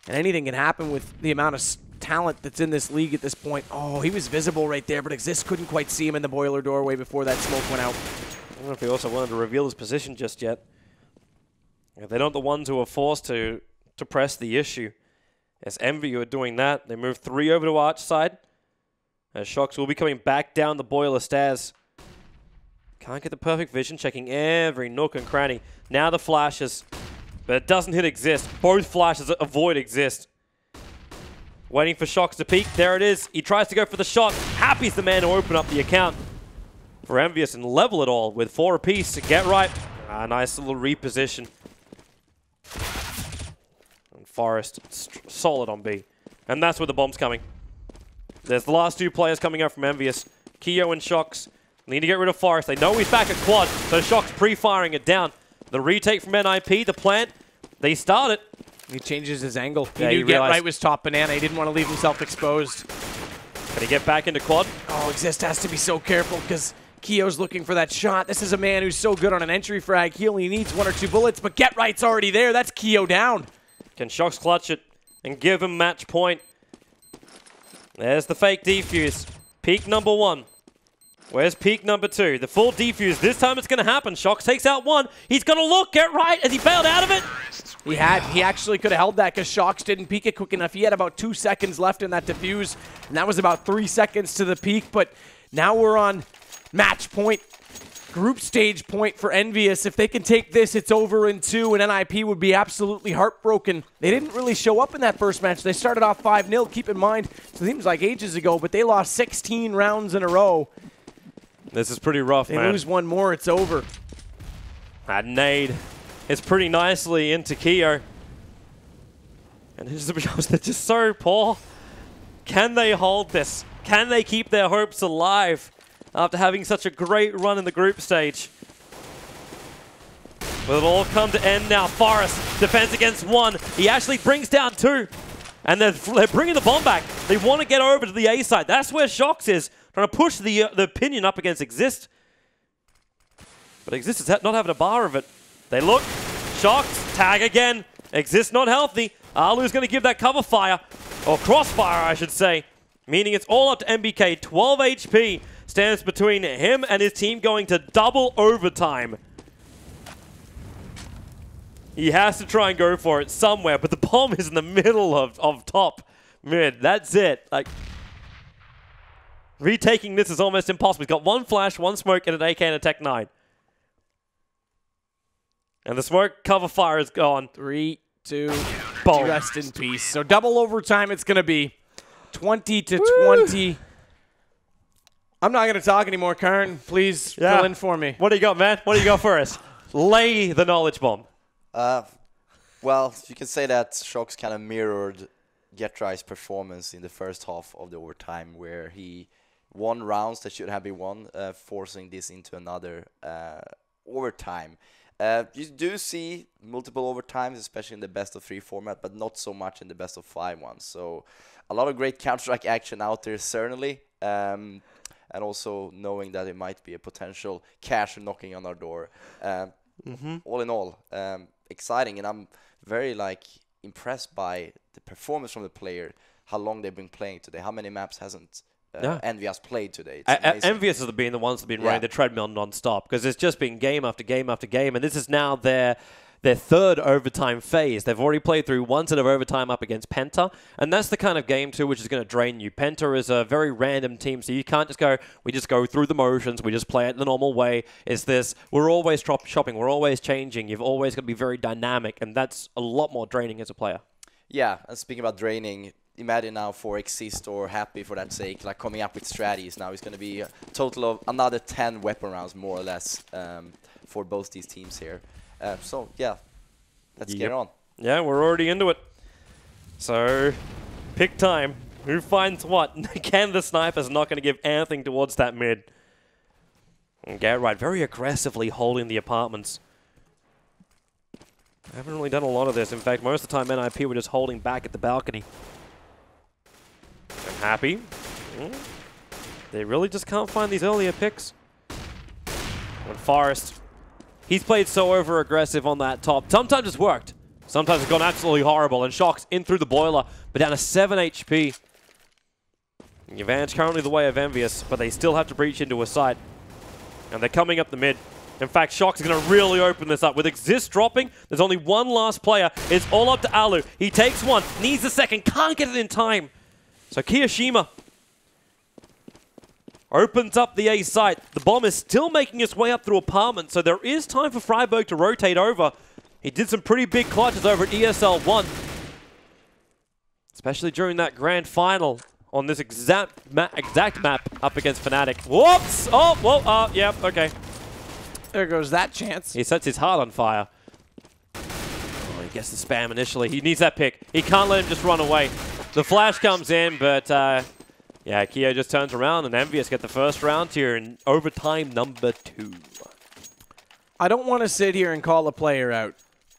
anything can happen with the amount of talent that's in this league at this point. Oh, he was visible right there, but Exist couldn't quite see him in the boiler doorway before that smoke went out. I don't know if he also wanted to reveal his position just yet. They're not the ones who are forced to press the issue. As EnVyUs are doing that, they move 3 over to Arch side. As Shocks will be coming back down the boiler stairs. Can't get the perfect vision, checking every nook and cranny. Now the flashes, but it doesn't hit Exist. Both flashes avoid Exist. Waiting for Shocks to peek. There it is. He tries to go for the shot. Happy's the man to open up the account for EnVyUs and level it all with 4 apiece. Get right. Nice little reposition. And Forest solid on B. And that's where the bomb's coming. There's the last 2 players coming out from EnVyUs. Keo and Shox need to get rid of Forest. They know he's back at quad, so Shox pre-firing it down. The retake from NiP, the plant, they start it. He changes his angle. He Yeah, knew he Get realized- Right was top banana. He didn't want to leave himself exposed. Can he get back into quad? Oh, Exist has to be so careful because Keo's looking for that shot. This is a man who's so good on an entry frag. He only needs 1 or 2 bullets, but Get Right's already there. That's Keo down. Can Shox clutch it and give him match point? There's the fake defuse. Peak number 1. Where's peak number 2? The full defuse. This time it's going to happen. Shox takes out 1. He's going to look. Get Right as he bailed out of it. He actually could have held that because Shox didn't peek it quick enough. He had about 2 seconds left in that defuse, and that was about 3 seconds to the peak. But now we're on match point, group stage point for EnVyUs. If they can take this, it's over in 2, and NiP would be absolutely heartbroken. They didn't really show up in that first match. They started off 5-0, keep in mind. It seems like ages ago, but they lost 16 rounds in a row. This is pretty rough, They man. lose 1 more, it's over. That nade is pretty nicely into Keo. And they're just so poor. Can they hold this? Can they keep their hopes alive after having such a great run in the group stage? Will it all come to end now? Forest defends against 1. He actually brings down 2. And they're bringing the bomb back. They want to get over to the A side. That's where Shox is, trying to push the Pinion up against Exist. But Exist is not having a bar of it. They look. Shox, tag again. Exist not healthy. Alu's going to give that cover fire. Or crossfire, I should say. Meaning it's all up to MBK. 12 HP stands between him and his team going to double overtime. He has to try and go for it somewhere, but the bomb is in the middle of top mid. That's it. Like, retaking this is almost impossible. He's got 1 flash, 1 smoke, and an AK and a Tech 9. And the smoke cover fire is gone. 3, 2, Boom. rest in peace. So double overtime it's going to be. 20-20. I'm not going to talk anymore, Karn. Please fill in for me. What do you got, man? What do you got for us? Lay the knowledge bomb. Well, you can say that Shox kind of mirrored Getrai's performance in the first half of the overtime, where he won rounds that should have been won, forcing this into another overtime. You do see multiple overtimes, especially in the best-of-3 format, but not so much in the best-of-5 ones. So a lot of great Counter-Strike action out there, certainly, and also knowing that it might be a potential cash knocking on our door. All in all, exciting, and I'm very impressed by the performance from the player, how long they've been playing today, how many maps hasn't EnVyUs played today. EnVyUs has been the ones that have been running the treadmill non-stop, because it's just been game after game after game, and this is now their 3rd overtime phase. They've already played through 1 set of overtime up against Penta, and that's the kind of game too which is going to drain you. Penta is a very random team, so you can't just go, we just go through the motions, we just play it the normal way. It's this, we're always shopping, we're always changing, you've always got to be very dynamic, and that's a lot more draining as a player. Yeah, and speaking about draining, imagine now for Exist or Happy for that sake, coming up with strategies. Now it's going to be a total of another 10 weapon rounds, more or less, for both these teams here. So, yeah, let's get on. Yeah, we're already into it. So, pick time. Who finds what? Again, the sniper's not going to give anything towards that mid. And Get Right, very aggressively holding the apartments. I haven't really done a lot of this. In fact, most of the time NiP were just holding back at the balcony. And Happy. They really just can't find these earlier picks. And Forest. He's played so over-aggressive on that top. Sometimes it's worked. Sometimes it's gone absolutely horrible. And Shox in through the boiler, but down to 7 HP. Advantage currently the way of EnVyUs, but they still have to breach into a site. And they're coming up the mid. In fact, Shox is going to really open this up. With Exist dropping, there's only 1 last player. It's all up to Alu. He takes 1, needs the second, can't get it in time. So Kiyoshima opens up the A site. The bomb is still making its way up through apartment, so there is time for Freiburg to rotate over. He did some pretty big clutches over at ESL 1. Especially during that grand final on this exact map up against Fnatic. Whoops! Oh, whoa, yep, okay. There goes that chance. He sets his heart on fire. Oh, he gets the spam initially. He needs that pick. He can't let him just run away. The flash comes in, but yeah, Keo just turns around, and EnVyUs get the first round here in overtime number 2. I don't want to sit here and call a player out.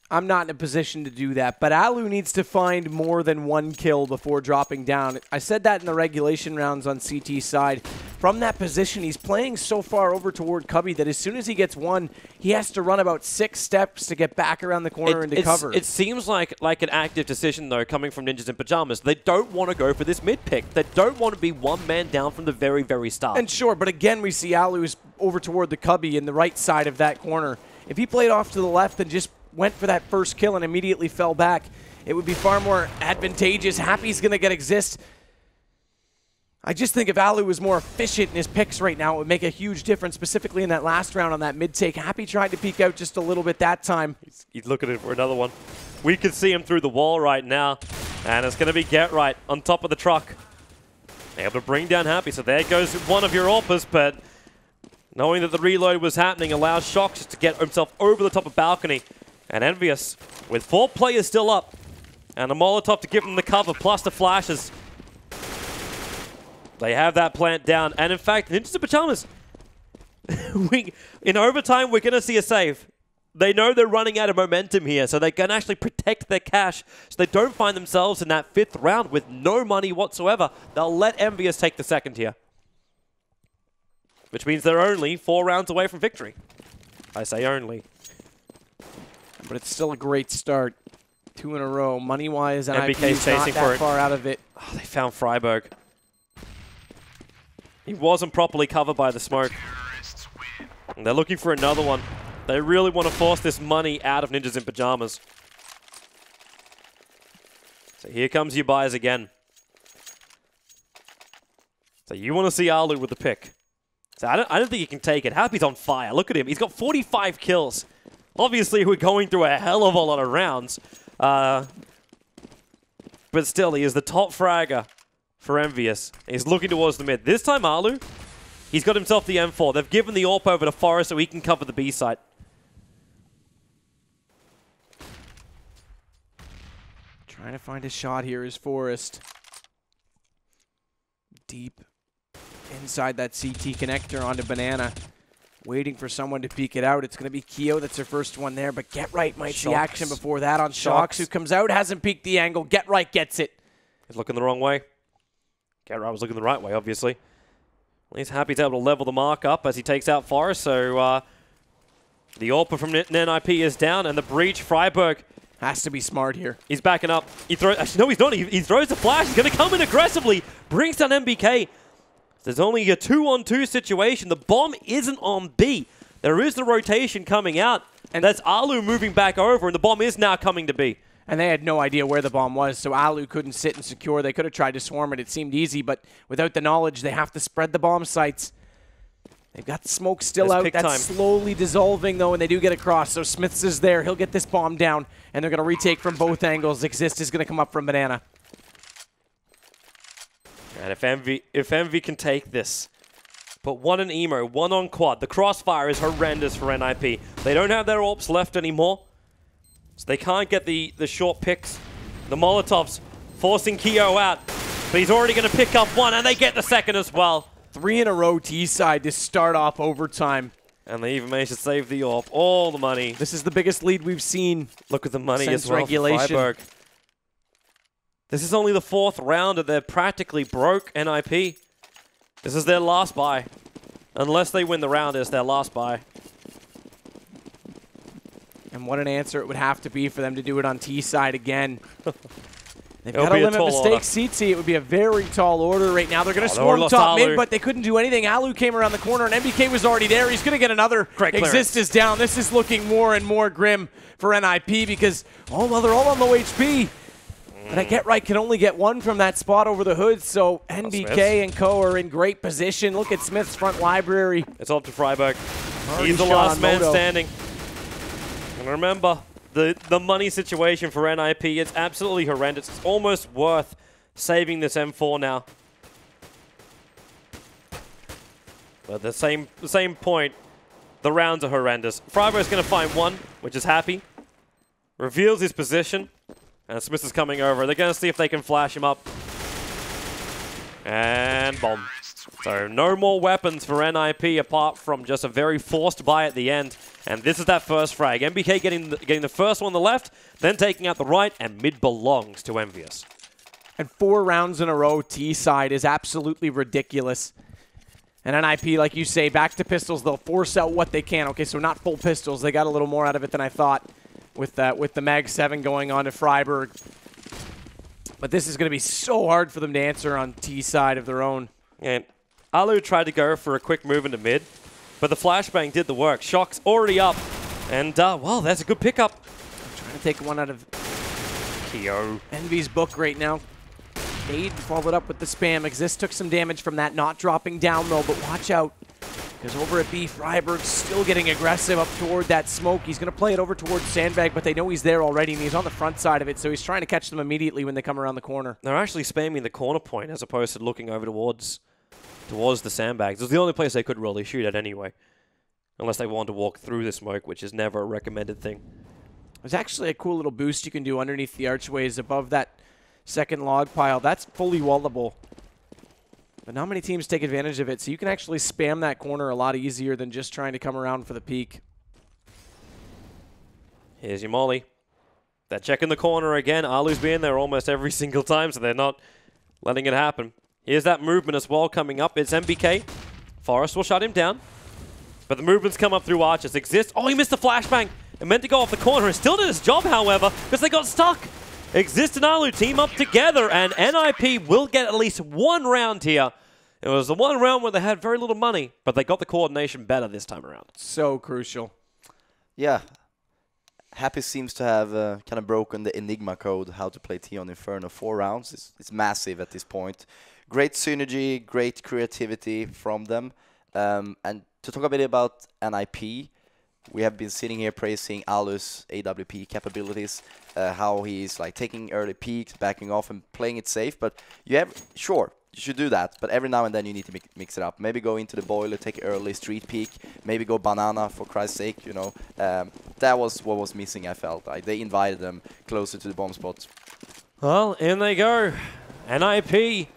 I'm not in a position to do that, but Alu needs to find more than 1 kill before dropping down. I said that in the regulation rounds on CT's side. From that position, he's playing so far over toward Cubby that as soon as he gets 1, he has to run about 6 steps to get back around the corner into cover. It seems like an active decision, though, coming from Ninjas in Pajamas. They don't want to go for this mid pick. They don't want to be 1 man down from the very, very start. And sure, but again, we see Alu's over toward the Cubby in the right side of that corner. If he played off to the left and just went for that first kill and immediately fell back, it would be far more advantageous. Happy's going to get exist. I just think if Alu was more efficient in his picks right now, it would make a huge difference, specifically in that last round on that mid-take. Happy tried to peek out just a little bit that time. He's looking for another one. We can see him through the wall right now, and it's going to be Get Right on top of the truck. Able to bring down Happy, so there goes one of your AWPers, but knowing that the reload was happening allows Shox to get himself over the top of balcony. And EnVyUs, with 4 players still up, and a Molotov to give them the cover, plus the flashes. They have that plant down. And in fact, Ninjas in Pajamas, in overtime, we're going to see a save. They know they're running out of momentum here, so they can actually protect their cash so they don't find themselves in that 5th round with no money whatsoever. They'll let EnVyUs take the 2nd here, which means they're only 4 rounds away from victory. I say only. But it's still a great start. 2 in a row. Money-wise, and NBK's chasing not for that it. far out of it. Oh, they found Freiburg. He wasn't properly covered by the smoke. And they're looking for another one. They really want to force this money out of Ninjas in Pajamas. So here comes your buyers again. So you want to see Alu with the pick. So I don't think he can take it. Happy's on fire. Look at him. He's got 45 kills. Obviously, we're going through a hell of a lot of rounds. But still, he is the top fragger for EnVyUs. He's looking towards the mid. This time, Alu, he's got himself the M4. They've given the AWP over to Forest so he can cover the B site. Trying to find a shot here is Forest. Deep inside that CT connector onto Banana. Waiting for someone to peek it out. It's going to be Keo that's her first one there, but Get Right might see action before that on Shox, who comes out, hasn't peeked the angle. Get Right gets it. He's looking the wrong way. Get Right was looking the right way, obviously. Well, he's happy to be able to level the mark up as he takes out Forest, so the AWP from NiP is down, and the breach, Freiburg, has to be smart here. He's backing up. He throws. Actually, no, he's not. He throws the flash. He's going to come in aggressively. Brings down NBK. There's only a 2-on-2 situation. The bomb isn't on B. There is the rotation coming out, and that's Alu moving back over, and the bomb is now coming to B. And they had no idea where the bomb was, so Alu couldn't sit and secure. They could have tried to swarm it. It seemed easy, but without the knowledge, they have to spread the bomb sites. They've got smoke still out. That's slowly dissolving, though, and they do get across. So Smiths is there. He'll get this bomb down, and they're going to retake from both angles. Exist is going to come up from Banana. And if EnVy can take this, put 1 in Emo, 1 on quad. The crossfire is horrendous for NiP. They don't have their AWPs left anymore, so they can't get the short picks. The Molotovs forcing Keo out, but he's already going to pick up 1, and they get the 2nd as well. 3 in a row T-side to start off overtime. And they even managed to save the AWP. All the money. This is the biggest lead we've seen. Look at the money since as well regulation. for Freiburg. This is only the 4th round, and they're practically broke NiP. This is their last buy. Unless they win the round, it's their last buy. And what an answer it would have to be for them to do it on T-side again. They've got to limit mistakes. CT, it would be a very tall order right now. They're going to swarm top mid, but they couldn't do anything. Alu came around the corner, and NBK was already there. He's going to get another. Exist is down. This is looking more and more grim for NiP because, oh, well, they're all on low HP. But I Get Right can only get 1 from that spot over the hood, so NBK and co are in great position. Look at Smith's front library. It's up to Freiburg. He's the last man standing. And remember, the money situation for NiP, it's absolutely horrendous. It's almost worth saving this M4 now. But the same point, The rounds are horrendous. Freiburg's going to find one, which is happy. Reveals his position. And Smith is coming over. They're going to see if they can flash him up. And bomb. So no more weapons for NiP apart from just a very forced buy at the end. And this is that first frag. MBK getting the first one on the left, then taking out the right, and mid belongs to EnVyUs. And 4 rounds in a row, T side is absolutely ridiculous. And NiP, like you say, back to pistols. They'll force out what they can. Okay, so not full pistols. They got a little more out of it than I thought with the Mag 7 going on to Freiburg. But this is going to be so hard for them to answer on T side of their own. And Alu tried to go for a quick move into mid, but the flashbang did the work. Shock's already up. And, well, that's a good pickup. Trying to take one out of Kyo. Envy's book right now. Nade followed up with the spam. Exist took some damage from that, not dropping down though, but watch out. Because over at B, Freiburg's still getting aggressive up toward that smoke. He's going to play it over towards Sandbag, but they know he's there already, and he's on the front side of it, so he's trying to catch them immediately when they come around the corner. They're actually spamming the corner point as opposed to looking over towards the sandbags. It was the only place they could really shoot at anyway. Unless they want to walk through the smoke, which is never a recommended thing. There's actually a cool little boost you can do underneath the archways above that second log pile. That's fully wallable. But not many teams take advantage of it, so you can actually spam that corner a lot easier than just trying to come around for the peak. Here's your molly. They're checking the corner again. Alu's been there almost every single time, so they're not letting it happen. Here's that movement as well coming up. It's MBK. Forrest will shut him down. But the movements come up through arches. Exist. Oh, he missed the flashbang. It meant to go off the corner. It still did his job, however, because they got stuck. Exist and Alu team up together, and NiP will get at least one round here. It was the one round where they had very little money, but they got the coordination better this time around. So crucial. Yeah. Happy seems to have kind of broken the Enigma code, how to play T on Inferno. 4 rounds. It's massive at this point. Great synergy, great creativity from them. And to talk a bit about NiP, we have been sitting here praising Alu's AWP capabilities, how he's like taking early peaks, backing off and playing it safe. But you should do that. But every now and then you need to mix it up. Maybe go into the boiler, take early street peek, maybe go banana for Christ's sake, you know. That was what was missing, I felt. Like they invited them closer to the bomb spots. Well, in they go. NiP.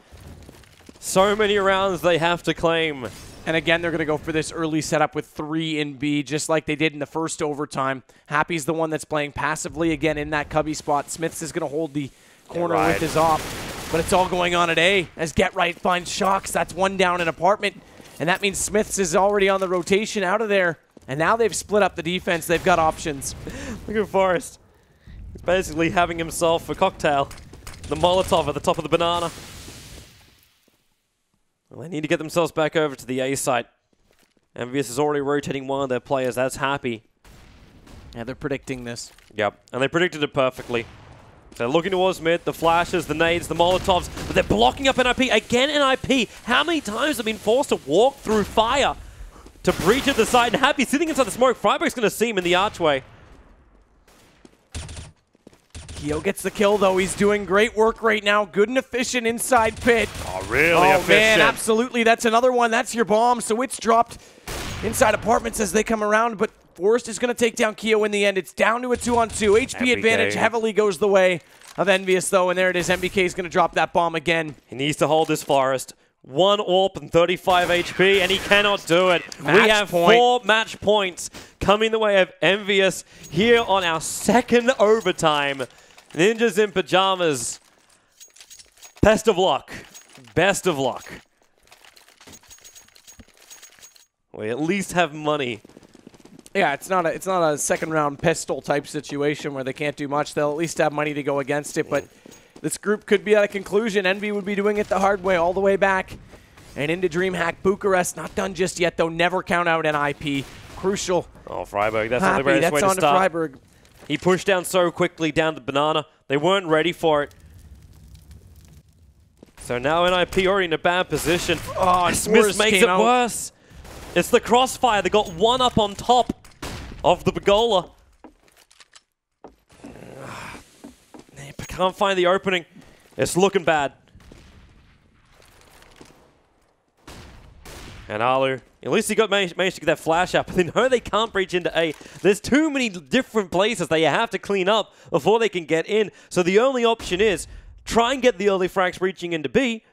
So many rounds they have to claim. And again, they're going to go for this early setup with 3 in B, just like they did in the first overtime. Happy's the one that's playing passively again in that cubby spot. Smiths is going to hold the corner with his off. But it's all going on at A as Get Right finds Shocks. That's 1 down in apartment. And that means Smiths is already on the rotation out of there. And now they've split up the defense. They've got options. Look at Forrest. He's basically having himself a cocktail. The Molotov at the top of the banana. Well, they need to get themselves back over to the A site. EnVyUs is already rotating one of their players. That's Happy. Yeah, they're predicting this. Yep, and they predicted it perfectly. They're looking towards mid, the flashes, the nades, the Molotovs, but they're blocking up NiP. Again, NiP, how many times have been forced to walk through fire to breach at the side? And Happy sitting inside the smoke. Freiburg's going to see him in the archway. Keo gets the kill, though. He's doing great work right now. Good and efficient inside pit. Oh, really efficient. Oh, man, absolutely. That's another one. That's your bomb. So it's dropped inside apartments as they come around, but Forrest is going to take down Keo in the end. It's down to a 2-on-2. HP advantage heavily goes the way of EnVyUs, though, and there it is. MBK is going to drop that bomb again. He needs to hold this Forrest. 1 AWP and 35 HP, and he cannot do it. We have 4 match points coming the way of EnVyUs here on our second overtime. Ninjas in pajamas. Best of luck. Best of luck. We at least have money. Yeah, it's not a second round pistol type situation where they can't do much. They'll at least have money to go against it, but this group could be at a conclusion. Envy would be doing it the hard way all the way back. And into DreamHack Bucharest. Not done just yet, though. Never count out NiP. Crucial. Oh, Freiburg. That's not the greatest way to start. That's on to Freiburg. He pushed down so quickly down the banana. They weren't ready for it. So now NiP already in a bad position. Oh, Smith makes it worse. It's the crossfire. They got 1 up on top of the Bagola. They can't find the opening. It's looking bad. And Alu, at least he managed to get that flash up. But they know they can't breach into A. There's too many different places they have to clean up before they can get in. So the only option is try and get the early frags breaching into B,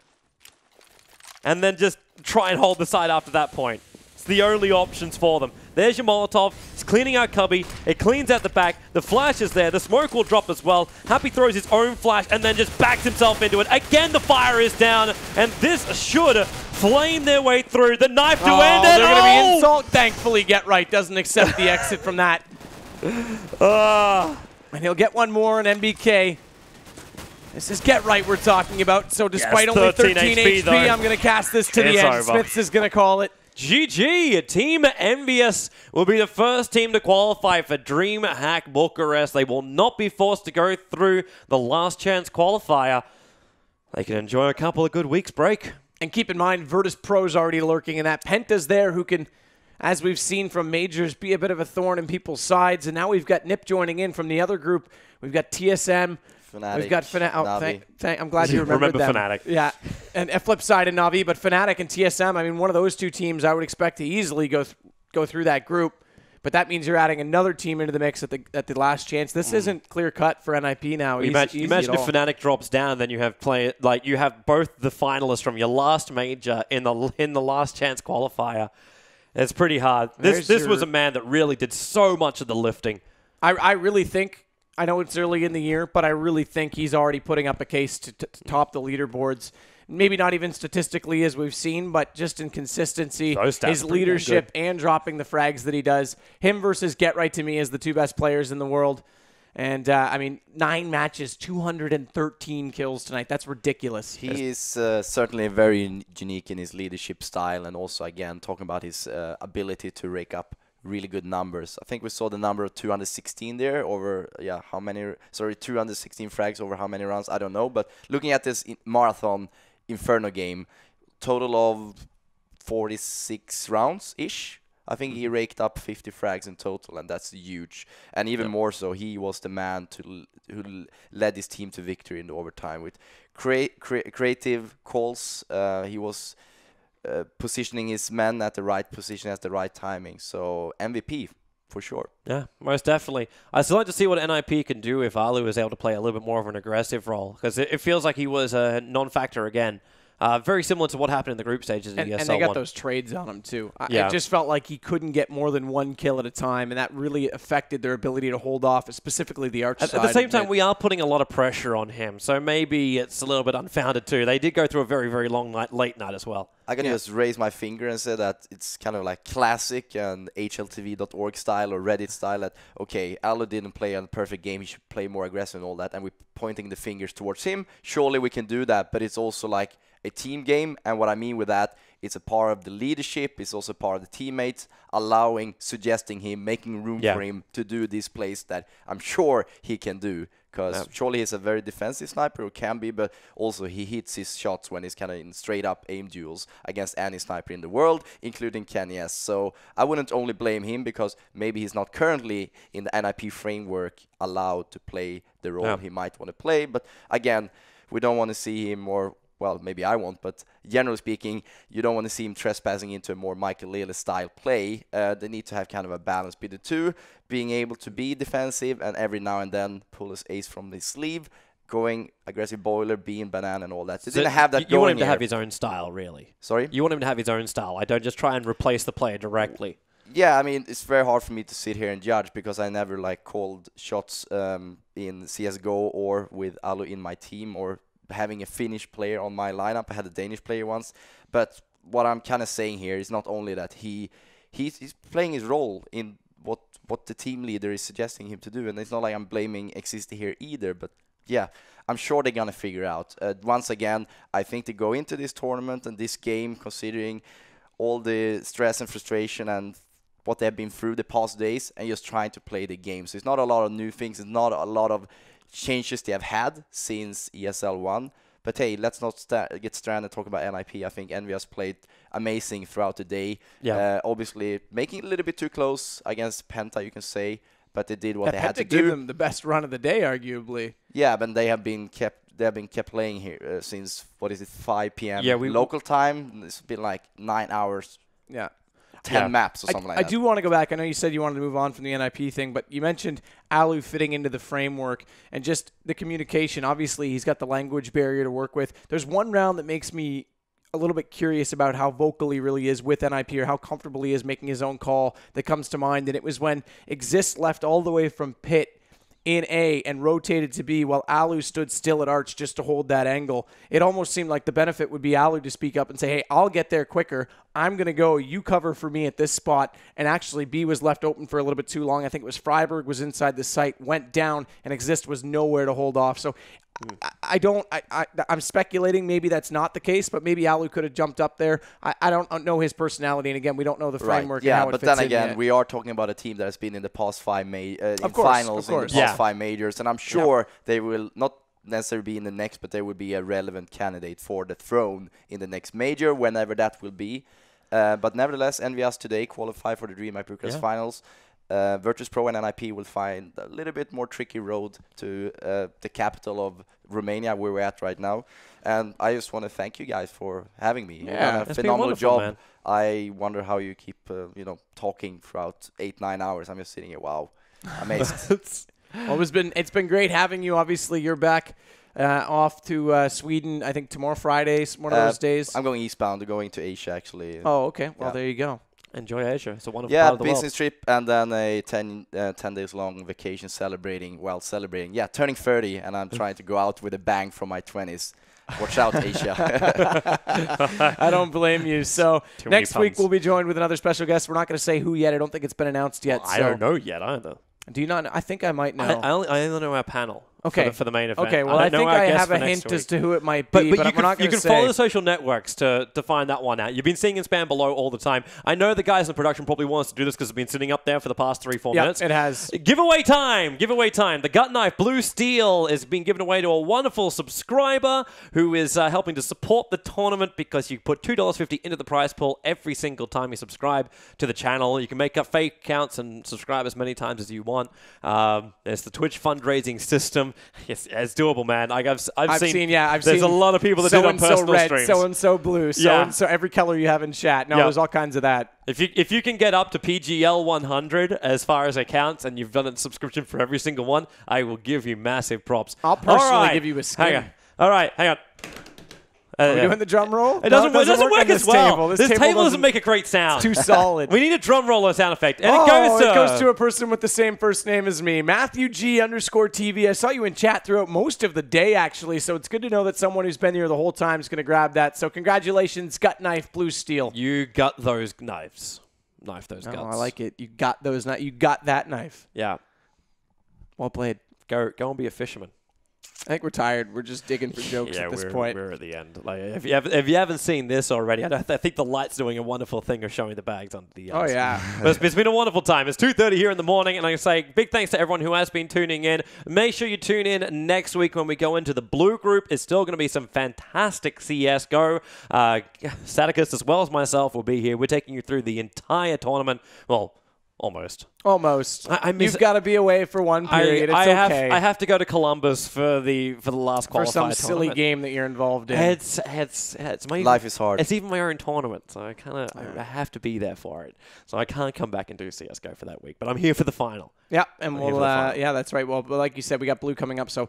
and then just try and hold the side after that point. It's the only options for them. There's your Molotov. It's cleaning out Cubby. It cleans out the back. The flash is there. The smoke will drop as well. Happy throws his own flash and then just backs himself into it. Again, the fire is down, and this should flame their way through. The knife to end it. They're going to be insult. Thankfully, Get Right doesn't accept the exit from that. And he'll get one more in MBK. This is Get Right we're talking about. So despite only 13 HP, I'm going to cast this to the end. Over. Smiths is going to call it. GG! Team EnVyUs will be the first team to qualify for DreamHack Bucharest. They will not be forced to go through the last chance qualifier. They can enjoy a couple of good weeks break. And keep in mind, Virtus Pro's already lurking in that. Penta's there who can, as we've seen from Majors, be a bit of a thorn in people's sides. And now we've got NiP joining in from the other group. We've got TSM. Fnatic, we've got Fnatic. I'm glad you remember them. Fnatic. Yeah, and flip side and Na'Vi, but Fnatic and TSM. I mean, one of those two teams I would expect to easily go through that group. But that means you're adding another team into the mix at the last chance. This isn't clear cut for NiP now. Imagine if Fnatic drops down, then you have you have both the finalists from your last major in the last chance qualifier. It's pretty hard. This was a man that really did so much of the lifting. I really think. I know it's early in the year, but I really think he's already putting up a case to top the leaderboards. Maybe not even statistically as we've seen, but just in consistency, his leadership and dropping the frags that he does. Him versus Get Right to me is the two best players in the world. And, I mean, 9 matches, 213 kills tonight. That's ridiculous. He is certainly very unique in his leadership style, and also, again, talking about his ability to rake up really good numbers. I think we saw the number of 216 there over, how many? Sorry, 216 frags over how many rounds? I don't know. But looking at this marathon Inferno game, total of 46 rounds-ish. I think he raked up 50 frags in total, and that's huge. And even more so, he was the man who led his team to victory in the overtime with creative calls. He was positioning his men at the right position at the right timing. So MVP for sure. Yeah, most definitely. I still like to see what NiP can do if Alu is able to play a little bit more of an aggressive role, because it feels like he was a non-factor again. Very similar to what happened in the group stages of ESL1. And they got those trades on him, too. It just felt like he couldn't get more than one kill at a time, and that really affected their ability to hold off, specifically the Arch side. At the same time, we are putting a lot of pressure on him, so maybe it's a little bit unfounded, too. They did go through a very, very long night, late night as well. I can just raise my finger and say that it's kind of like classic and HLTV.org style or Reddit style that, okay, Alu didn't play a perfect game, he should play more aggressive and all that, and we're pointing the fingers towards him. Surely we can do that, but it's also like a team game, and what I mean with that, it's a part of the leadership, it's also part of the teammates, suggesting him, making room for him to do these plays that I'm sure he can do, because surely he's a very defensive sniper, or can be, but also he hits his shots when he's kind of in straight-up aim duels against any sniper in the world, including Kenny S. So I wouldn't only blame him, because maybe he's not currently in the NiP framework allowed to play the role he might want to play, but again, we don't want to see him more. Well, maybe I won't, but generally speaking, you don't want to see him trespassing into a more Michael Lele style play. They need to have kind of a balance between the two, being able to be defensive and every now and then pull his ace from his sleeve, going aggressive boiler, being banana and all that. So didn't have that you want him to have his own style, really. Sorry? You want him to have his own style. I don't just try and replace the player directly. Yeah, I mean, it's very hard for me to sit here and judge, because I never called shots in CSGO or with Alu in my team, or having a Finnish player on my lineup. I had a Danish player once, but what I'm kind of saying here is not only that he's playing his role in what the team leader is suggesting him to do, and it's not like I'm blaming Existi here either, but yeah, I'm sure they're gonna figure out. Once again, I think they go into this tournament and this game considering all the stress and frustration and what they've been through the past days, and just trying to play the game. So it's not a lot of new things, it's not a lot of changes they have had since ESL1. But hey, let's not get stranded talking about NiP. I think EnVyUs played amazing throughout the day. Obviously, making it a little bit too close against Penta, you can say. But they did what they had to do. Penta gave them the best run of the day, arguably. Yeah, but they have been kept they've been kept playing here since, what is it, 5 p.m. Yeah, local time. It's been like 9 hours, Yeah. 10 maps or something like I that. do want to go back. I know you said you wanted to move on from the NiP thing, but you mentioned Alu fitting into the framework and just the communication. Obviously, he's got the language barrier to work with. There's one round that makes me a little bit curious about how vocal he really is with NiP or how comfortable he is making his own call that comes to mind. And it was when Exist left all the way from pit in A and rotated to B while Alu stood still at Arch just to hold that angle. It almost seemed like the benefit would be Alu to speak up and say, hey, I'll get there quicker. I'm going to go. You cover for me at this spot. And actually, B was left open for a little bit too long. I think it was Freiburg was inside the site, went down, and Exist was nowhere to hold off. So I'm speculating maybe that's not the case, but maybe Alu could have jumped up there. I don't know his personality, and again, we don't know the framework and how it fits in. Yeah, but then again, yet. we are talking about a team that has been in the past 5 Of finals in the course. past 5 majors, and I'm sure they will not necessarily be in the next, but they will be a relevant candidate for the throne in the next major, whenever that will be. But nevertheless, EnVyUs today qualify for the DreamHack Bucharest finals. Virtus Pro and NiP will find a little bit more tricky road to the capital of Romania, where we're at right now. And I just want to thank you guys for having me. Yeah, You've done a phenomenal job. Man. I wonder how you keep, talking throughout 8-9 hours. I'm just sitting here. Wow, amazed. Well, it's been great having you. Obviously, you're back off to Sweden. I think tomorrow, Friday, one of those days. I'm going eastbound. Going to Asia, actually. Oh, okay. Well, there you go. Enjoy Asia. It's a wonderful part of the world. Business trip and then a 10 days long vacation celebrating, turning 30, and I'm trying to go out with a bang from my 20s. Watch out, Asia. I don't blame you. So next week we'll be joined with another special guest. We're not going to say who yet. I don't think it's been announced yet. Well, I don't know yet either. Do you not? I think I might know. I only know our panel. Okay. For the main event. Okay, well, I think I have a hint as to who it might be, but we're not going to say. You can follow the social networks to find that one out. You've been seeing in spam below all the time. I know the guys in production probably want us to do this because it's been sitting up there for the past 3-4 minutes. It has. Giveaway time! Giveaway time. The Gut Knife Blue Steel is being given away to a wonderful subscriber who is helping to support the tournament because you put $2.50 into the prize pool every single time you subscribe to the channel. You can make up fake accounts and subscribe as many times as you want. There's the Twitch fundraising system. Yes, it's doable, man. I've seen. There's a lot of people that do it on personal streams. So-and-so blue, so-and-so every color you have in chat. No, there's all kinds of that. If you can get up to PGL 100 as far as accounts and you've done a subscription for every single one, I will give you massive props. I'll personally give you a skin. Hang on. All right, hang on. Are we doing the drum roll? It doesn't work as well. This table doesn't make a great sound. It's too solid. We need a drum roller sound effect. And it goes to a person with the same first name as me. Matthew G_TV. I saw you in chat throughout most of the day, actually, so it's good to know that someone who's been here the whole time is going to grab that. So congratulations, Gut Knife Blue Steel. You got those knives. Knife those guts. I like it. You got those knives. You got that knife. Yeah. Well played. Go and be a fisherman. I think we're tired. We're just digging for jokes at this point. We're at the end. Like, if you haven't seen this already, I think the light's doing a wonderful thing of showing the bags under the ice. Oh, yeah. But it's been a wonderful time. It's 2:30 here in the morning, and I say big thanks to everyone who has been tuning in. Make sure you tune in next week when we go into the blue group. It's still going to be some fantastic CSGO. Staticus, as well as myself, will be here. We're taking you through the entire tournament. Well, almost. You've got to be away for one period. It's okay. I have to go to Columbus for the last qualifier for some silly tournament. Game that you're involved in. It's my life is hard. It's even my own tournament, so I have to be there for it. So I can't come back and do CS:GO for that week. But I'm here for the final. Yeah, and that's right. Well, but like you said, we got blue coming up. So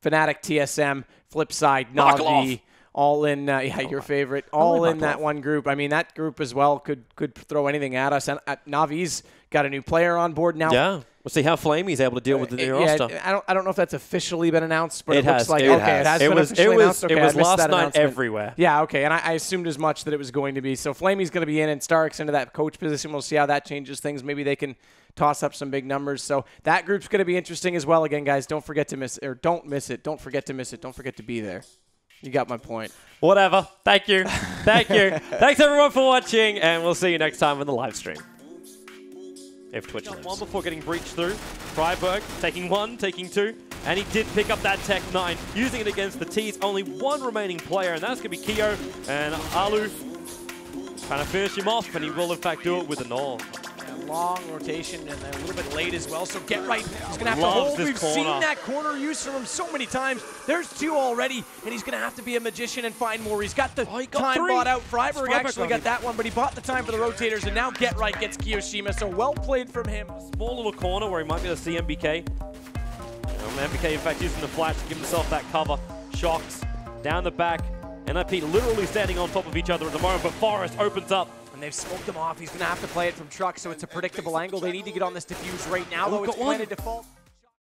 Fnatic, TSM, Flipside, Na'Vi. All in, your favorite. All in that one group. I mean, that group as well could throw anything at us. And Na'Vi's got a new player on board now. Yeah, we'll see how Flamey's able to deal with the new roster. I don't know if that's officially been announced, but it looks like it has been officially announced. Okay, it was last night everywhere. Yeah, okay, and I assumed as much that it was going to be. So Flamey's going to be in, and Stark's into that coach position. We'll see how that changes things. Maybe they can toss up some big numbers. So that group's going to be interesting as well. Again, guys, don't forget to miss it, or don't miss it. Don't forget to miss it. Don't forget to be there. You got my point. Whatever. Thank you. Thank you. Thanks, everyone, for watching, and we'll see you next time in the live stream. If Twitch lives. One before getting breached through. Freiburg taking 1, taking 2, and he did pick up that Tech 9, using it against the T's. Only one remaining player, and that's going to be Keo, and Alu trying to finish him off, and he will, in fact, do it with a Gnaw. Long rotation and a little bit late as well, so get right. He's going to have to Loves hold. this We've corner. seen that corner used from him so many times. There's 2 already, and he's going to have to be a magician and find more. He's got the he got time 3. bought out. Freiburg Freiburg actually got got that one, but he bought the time for the rotators, and now Get Right gets Kiyoshima, so well played from him. Small little corner where he might be able to see MBK. MBK, in fact, using the flash to give himself that cover. Shocks down the back. NiP literally standing on top of each other at the moment, but Forest opens up. And they've smoked him off. He's going to have to play it from truck, so it's a predictable angle. They need to get on this defuse right now, Oh, though. It's got one. planted default.